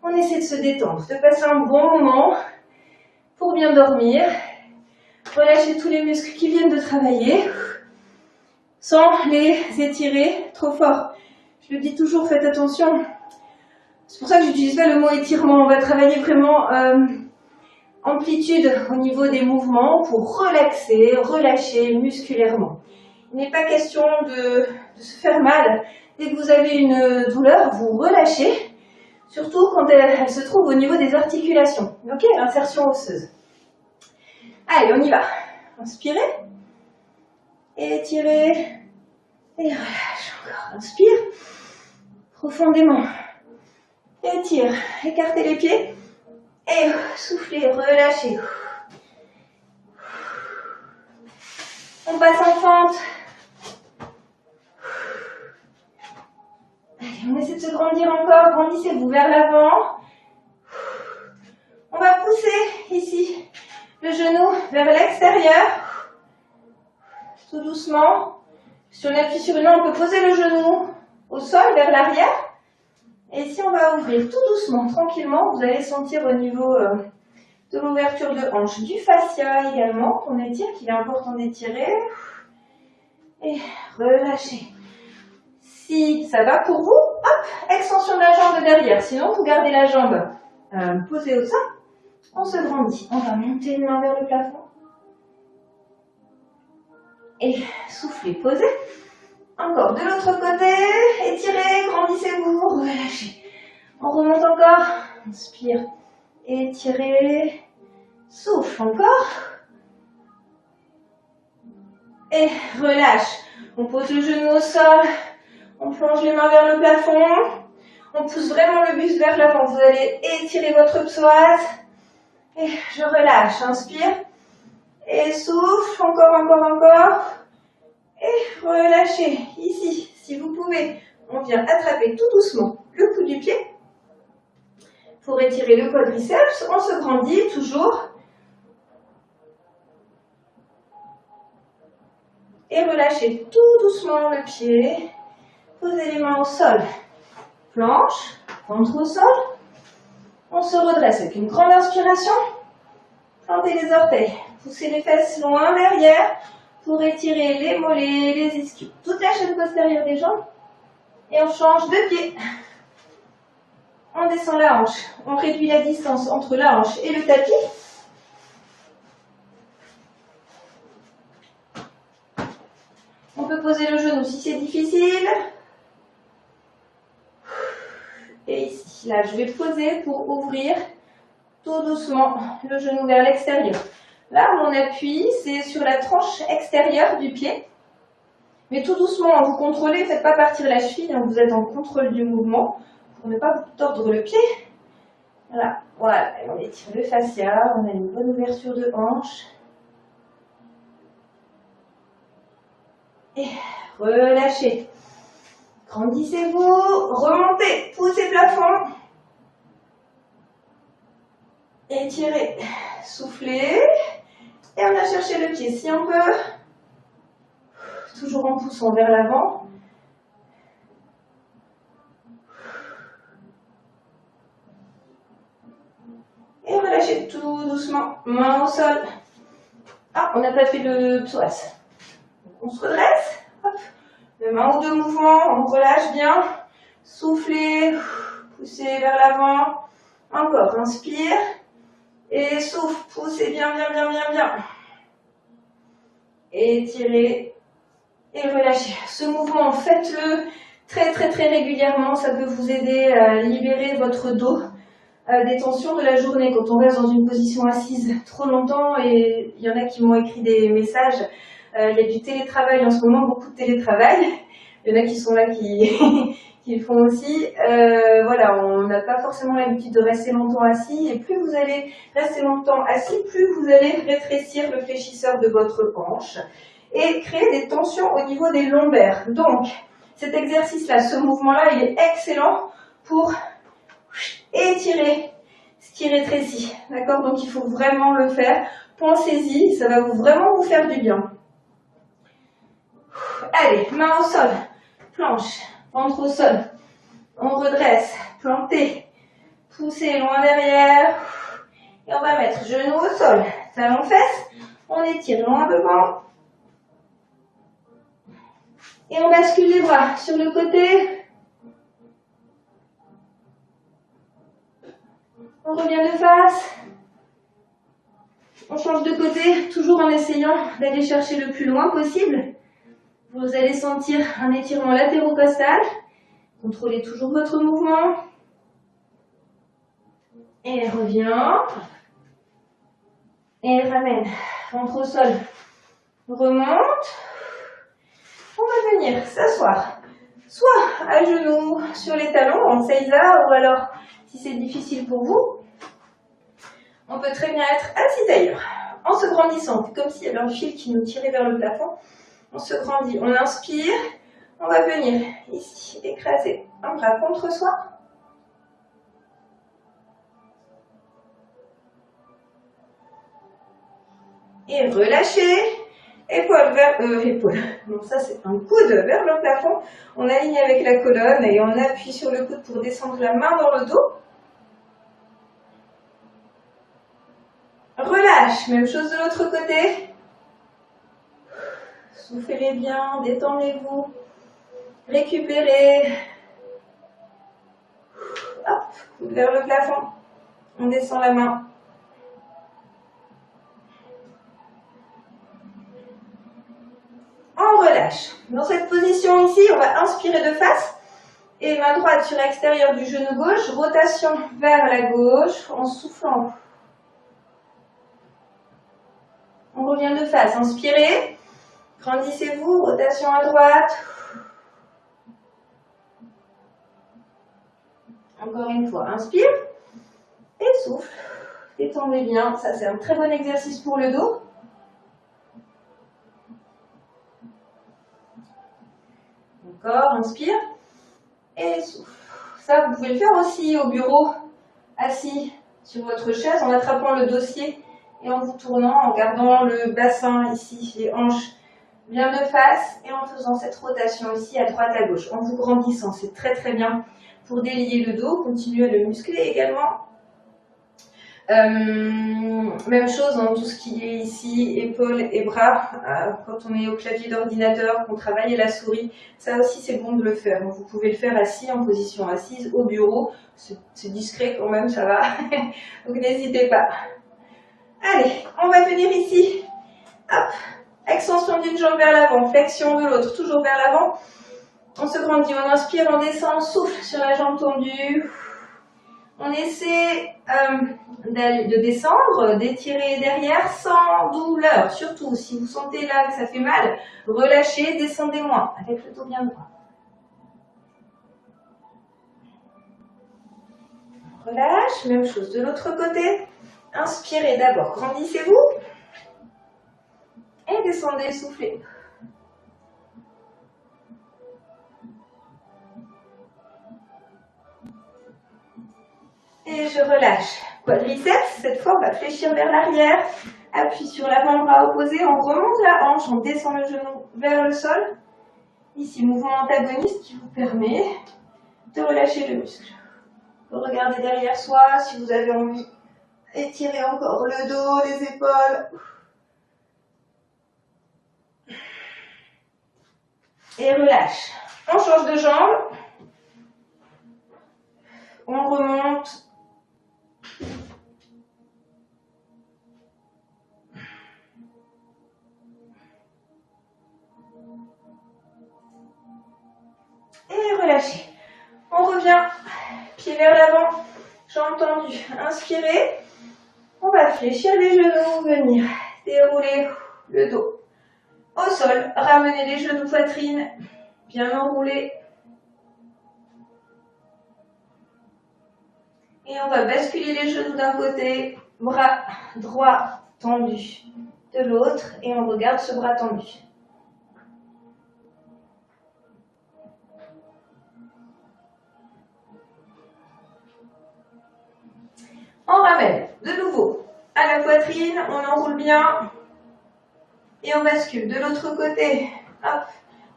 on essaie de se détendre, de passer un bon moment pour bien dormir. Relâcher tous les muscles qui viennent de travailler, sans les étirer trop fort. Je le dis toujours, faites attention. C'est pour ça que j'utilise pas le mot étirement. On va travailler vraiment amplitude au niveau des mouvements pour relaxer, relâcher musculairement. Il n'est pas question de se faire mal. Dès que vous avez une douleur, vous relâchez, surtout quand elle se trouve au niveau des articulations. Ok, l'insertion osseuse. Allez, on y va. Inspirez, étirez, et relâche encore. Inspire, profondément. Étire, écartez les pieds, et soufflez, relâchez. On passe en fente. Allez, on essaie de se grandir encore. Grandissez-vous vers l'avant. On va pousser ici le genou vers l'extérieur. Tout doucement. Si on appuie sur une main, on peut poser le genou au sol vers l'arrière. Et ici, on va ouvrir tout doucement, tranquillement. Vous allez sentir au niveau de l'ouverture de hanche, du fascia également, qu'on étire, qu'il est important d'étirer. Et relâchez. Si ça va pour vous, hop, extension de la jambe derrière. Sinon, vous gardez la jambe posée au sol. On se grandit. On va monter une main vers le plafond. Et soufflez, posez. Encore de l'autre côté. Étirez, grandissez-vous. Relâchez. On remonte encore. Inspire. Étirez. Souffle encore. Et relâche. On pose le genou au sol. On plonge les mains vers le plafond. On pousse vraiment le buste vers l'avant. Vous allez étirer votre psoas. Et je relâche. Inspire. Et souffle. Encore, encore, encore. Et relâchez. Ici, si vous pouvez, on vient attraper tout doucement le bout du pied. Pour étirer le quadriceps, on se grandit toujours. Et relâchez tout doucement le pied. Posez les mains au sol. Planche, ventre au sol. On se redresse avec une grande inspiration. Plantez les orteils. Poussez les fesses loin derrière pour étirer les mollets, les ischios. Toute la chaîne postérieure des jambes. Et on change de pied. On descend la hanche. On réduit la distance entre la hanche et le tapis. On peut poser le genou si c'est difficile. Et ici, là, je vais poser pour ouvrir tout doucement le genou vers l'extérieur. Là, mon appui, c'est sur la tranche extérieure du pied. Mais tout doucement, vous contrôlez, ne faites pas partir la cheville, hein, vous êtes en contrôle du mouvement pour ne pas vous tordre le pied. Voilà, voilà, on étire le fascia, on a une bonne ouverture de hanche. Et relâchez. Grandissez-vous, remontez, poussez plafond. Étirez, soufflez. Et on va chercher le pied si on peut. Toujours en poussant vers l'avant. Et relâchez tout doucement, main au sol. Ah, on n'a pas fait le psoas. On se redresse. Hop. Même un ou deux mouvements, on relâche bien. Soufflez, poussez vers l'avant. Encore, inspire. Et souffle, poussez bien, bien, bien, bien, bien. Étirez et relâchez. Ce mouvement, faites-le très, très, très régulièrement. Ça peut vous aider à libérer votre dos des tensions de la journée. Quand on reste dans une position assise trop longtemps, et il y en a qui m'ont écrit des messages, il y a du télétravail en ce moment, beaucoup de télétravail. Il y en a qui sont là qui le font aussi. Voilà, on n'a pas forcément l'habitude de rester longtemps assis. Et plus vous allez rester longtemps assis, plus vous allez rétrécir le fléchisseur de votre hanche et créer des tensions au niveau des lombaires. Donc, cet exercice-là, ce mouvement-là, il est excellent pour étirer ce qui rétrécit. D'accord? Donc, il faut vraiment le faire. Pensez-y, ça va vraiment vous faire du bien. Allez, main au sol, planche, ventre au sol. On redresse, plantez, poussez loin derrière. Et on va mettre genou au sol, talon fesses. On étire loin devant. Et on bascule les bras sur le côté. On revient de face. On change de côté, toujours en essayant d'aller chercher le plus loin possible. Vous allez sentir un étirement latéro-costal. Contrôlez toujours votre mouvement. Et revient. Et ramène. Ventre au sol. Remonte. On va venir s'asseoir. Soit à genoux sur les talons en seiza, ou alors, si c'est difficile pour vous, on peut très bien être assis d'ailleurs. En se grandissant, comme s'il y avait un fil qui nous tirait vers le plafond. On se grandit, on inspire, on va venir ici, écraser un bras contre soi. Et relâcher, épaule vers, non ça c'est un coude vers le plafond. On aligne avec la colonne et on appuie sur le coude pour descendre la main dans le dos. Relâche, même chose de l'autre côté. Soufflez bien, détendez-vous. Récupérez. Hop, coude vers le plafond. On descend la main. On relâche. Dans cette position ici, on va inspirer de face. Et main droite sur l'extérieur du genou gauche. Rotation vers la gauche en soufflant. On revient de face. Inspirez. Grandissez-vous. Rotation à droite. Encore une fois. Inspire. Et souffle. Détendez bien. Ça, c'est un très bon exercice pour le dos. Encore. Inspire. Et souffle. Ça, vous pouvez le faire aussi au bureau, assis sur votre chaise, en attrapant le dossier et en vous tournant, en gardant le bassin ici, les hanches bien de face et en faisant cette rotation ici à droite à gauche, en vous grandissant. C'est très très bien pour délier le dos, continuer à le muscler également. Même chose dans tout ce qui est ici, épaules et bras, quand on est au clavier d'ordinateur, qu'on travaille à la souris, ça aussi c'est bon de le faire. Vous pouvez le faire assis, en position assise, au bureau, c'est discret quand même, ça va, donc n'hésitez pas. Allez, on va venir ici, hop, extension d'une jambe vers l'avant, flexion de l'autre, toujours vers l'avant, on se grandit, on inspire, on descend, on souffle sur la jambe tendue. On essaie de descendre, d'étirer derrière sans douleur. Surtout, si vous sentez là que ça fait mal, relâchez, descendez moins, avec le dos bien droit. Relâche, même chose de l'autre côté. Inspirez d'abord, grandissez-vous. Et descendez, soufflez. Et je relâche. Quadriceps, cette fois on va fléchir vers l'arrière. Appuie sur l'avant-bras opposé, on remonte la hanche, on descend le genou vers le sol. Ici, mouvement antagoniste qui vous permet de relâcher le muscle. Regardez derrière soi si vous avez envie. Étirez encore le dos, les épaules. Et relâche. On change de jambe. On remonte. Et relâchez. On revient. Pied vers l'avant. Jambes tendues. Inspirez. On va fléchir les genoux. Venir dérouler le dos. Au sol. Ramenez les genoux poitrine. Bien enroulés. Et on va basculer les genoux d'un côté. Bras droit tendu de l'autre. Et on regarde ce bras tendu. On ramène de nouveau à la poitrine, on enroule bien et on bascule de l'autre côté. Hop.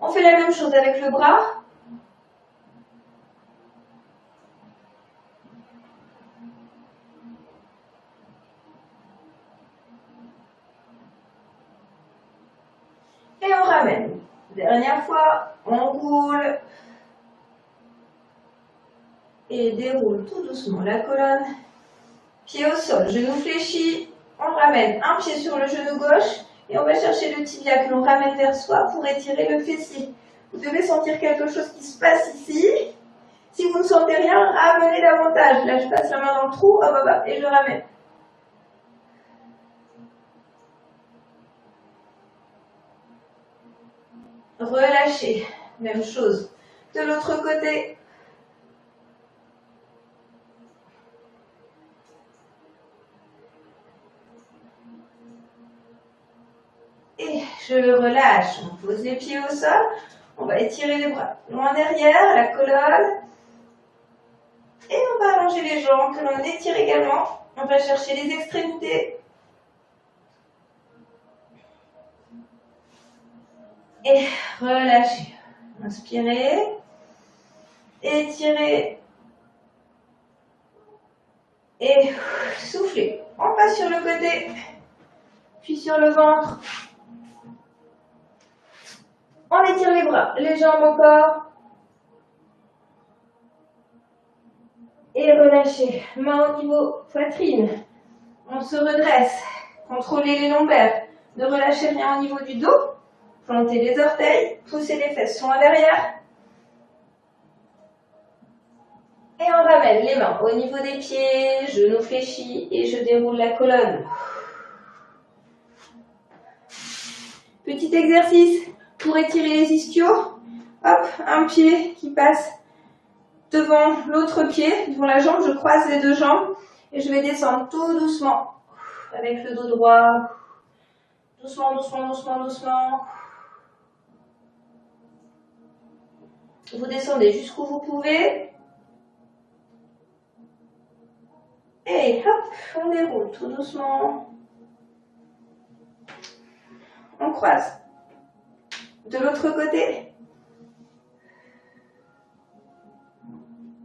On fait la même chose avec le bras. Et on ramène. Dernière fois, on roule et déroule tout doucement la colonne. Pied au sol, genou fléchi, on ramène un pied sur le genou gauche et on va chercher le tibia que l'on ramène vers soi pour étirer le fessier. Vous devez sentir quelque chose qui se passe ici. Si vous ne sentez rien, ramenez davantage. Là, je passe la main dans le trou, hop, hop, hop, et je ramène. Relâchez. Même chose. De l'autre côté. Et je le relâche. On pose les pieds au sol. On va étirer les bras loin derrière, la colonne. Et on va allonger les jambes que l'on étire également. On va chercher les extrémités. Et relâchez. Inspirez. Étirez. Et soufflez. On passe sur le côté. Puis sur le ventre. On étire les bras, les jambes encore. Et relâchez. Main au niveau poitrine. On se redresse. Contrôlez les lombaires. Ne relâchez rien au niveau du dos. Plantez les orteils. Poussez les fesses loin derrière. Et on ramène les mains au niveau des pieds. Genoux fléchis. Et je déroule la colonne. Petit exercice pour étirer les ischios. Hop, un pied qui passe devant l'autre pied, devant la jambe. Je croise les deux jambes et je vais descendre tout doucement avec le dos droit. Doucement, doucement, doucement, doucement. Vous descendez jusqu'où vous pouvez. Et hop, on déroule tout doucement. On croise. De l'autre côté.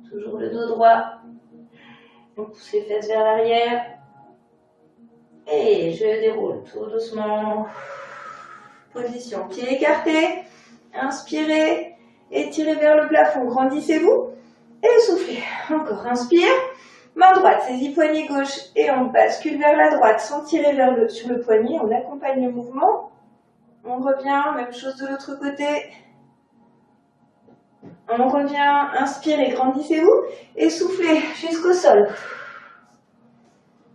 Toujours le dos droit. On pousse les fesses vers l'arrière. Et je déroule tout doucement. Position pied écarté. Inspirez. Étirez vers le plafond. Grandissez-vous. Et soufflez. Encore inspire. Main droite, saisis poignet gauche. Et on bascule vers la droite sans tirer sur le poignet. On accompagne le mouvement. On revient. Même chose de l'autre côté. On revient, inspirez, grandissez-vous et soufflez jusqu'au sol.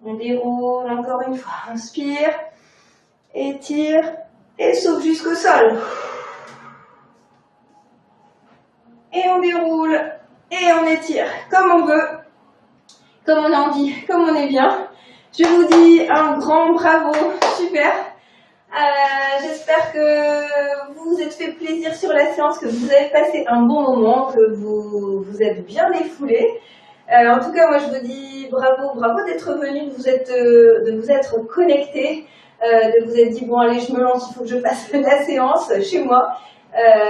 On déroule encore une fois, inspire, étire et souffle jusqu'au sol. Et on déroule et on étire comme on veut, comme on a envie, comme on est bien. Je vous dis un grand bravo, super. J'espère que vous vous êtes fait plaisir sur la séance, que vous avez passé un bon moment, que vous vous êtes bien défoulé. En tout cas, moi je vous dis bravo, bravo d'être venu, de vous être connecté, de vous être dit bon allez je me lance, il faut que je fasse la séance chez moi.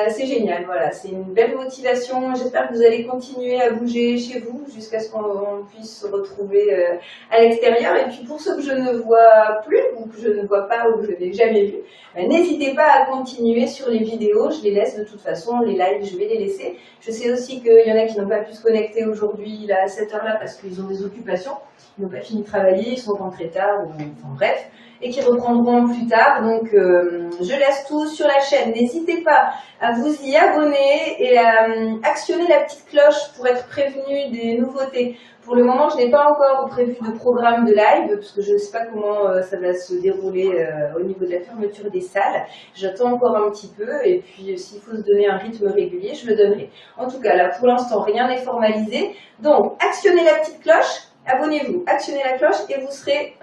C'est génial, voilà, c'est une belle motivation. J'espère que vous allez continuer à bouger chez vous jusqu'à ce qu'on puisse se retrouver à l'extérieur. Et puis pour ceux que je ne vois plus, ou que je ne vois pas, ou que je n'ai jamais vu, n'hésitez pas à continuer sur les vidéos. Je les laisse de toute façon, les lives, je vais les laisser. Je sais aussi qu'il y en a qui n'ont pas pu se connecter aujourd'hui à cette heure-là parce qu'ils ont des occupations. Ils n'ont pas fini de travailler, ils sont rentrés tard, ou, enfin bref, et qui reprendront plus tard. Donc je laisse tout sur la chaîne. N'hésitez pas à vous y abonner et à actionner la petite cloche pour être prévenu des nouveautés. Pour le moment, je n'ai pas encore prévu de programme de live parce que je ne sais pas comment ça va se dérouler au niveau de la fermeture des salles. J'attends encore un petit peu et puis s'il faut se donner un rythme régulier, je le donnerai. En tout cas, là pour l'instant, rien n'est formalisé. Donc, actionnez la petite cloche. Abonnez-vous, actionnez la cloche et vous serez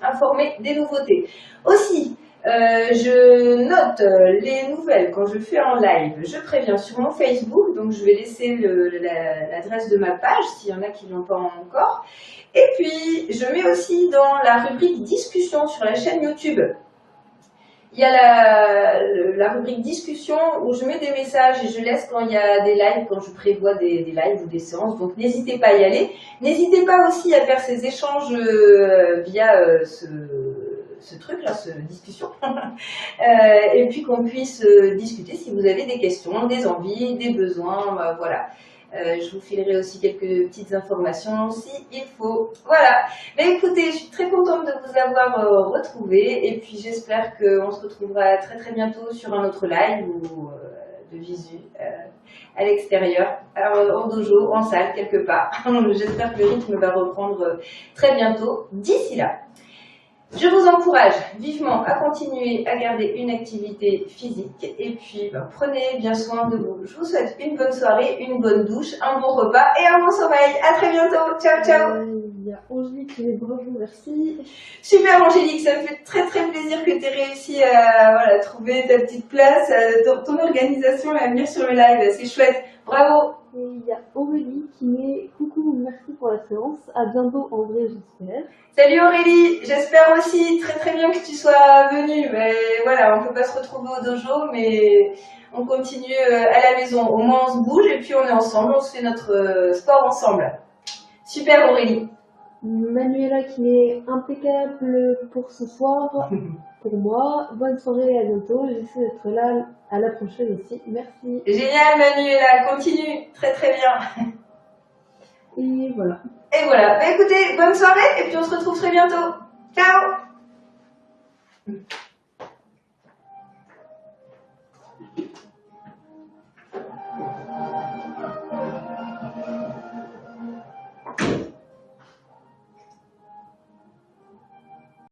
informé des nouveautés. Aussi, je note les nouvelles quand je fais en live. Je préviens sur mon Facebook, donc je vais laisser l'adresse de ma page s'il y en a qui ne l'ont pas encore. Et puis, je mets aussi dans la rubrique discussion sur la chaîne YouTube. Il y a la rubrique discussion où je mets des messages et je laisse quand il y a des lives, quand je prévois des lives ou des séances. Donc n'hésitez pas à y aller. N'hésitez pas aussi à faire ces échanges via ce truc-là, cette discussion. Et puis qu'on puisse discuter si vous avez des questions, des envies, des besoins, voilà. Je vous filerai aussi quelques petites informations s'il faut. Voilà. Mais écoutez, je suis très contente de vous avoir retrouvé et puis j'espère qu'on se retrouvera très très bientôt sur un autre live ou de visu à l'extérieur, en dojo, en salle quelque part. J'espère que le rythme va reprendre très bientôt. D'ici là, je vous encourage vivement à continuer à garder une activité physique et puis prenez bien soin de vous. Je vous souhaite une bonne soirée, une bonne douche, un bon repas et un bon sommeil. À très bientôt. Ciao, ciao. Il y a Angélique qui est bravo, merci. Super Angélique, ça me fait très très plaisir que tu aies réussi à voilà, trouver ta petite place, ton organisation et à venir sur le live. C'est chouette. Bravo. Et il y a Aurélie qui met coucou, merci pour la séance. À bientôt en vrai, j'espère. Salut Aurélie, j'espère aussi très très bien que tu sois venue. Mais voilà, on peut pas se retrouver au dojo, mais on continue à la maison. Au moins on se bouge et puis on est ensemble, on se fait notre sport ensemble. Super Aurélie. Manuela qui est impeccable pour ce soir, pour moi. Bonne soirée, à bientôt. J'essaie d'être là à la prochaine aussi. Merci. Génial Manuela, continue, très très bien. Et voilà. Et voilà, bah écoutez, bonne soirée et puis on se retrouve très bientôt. Ciao.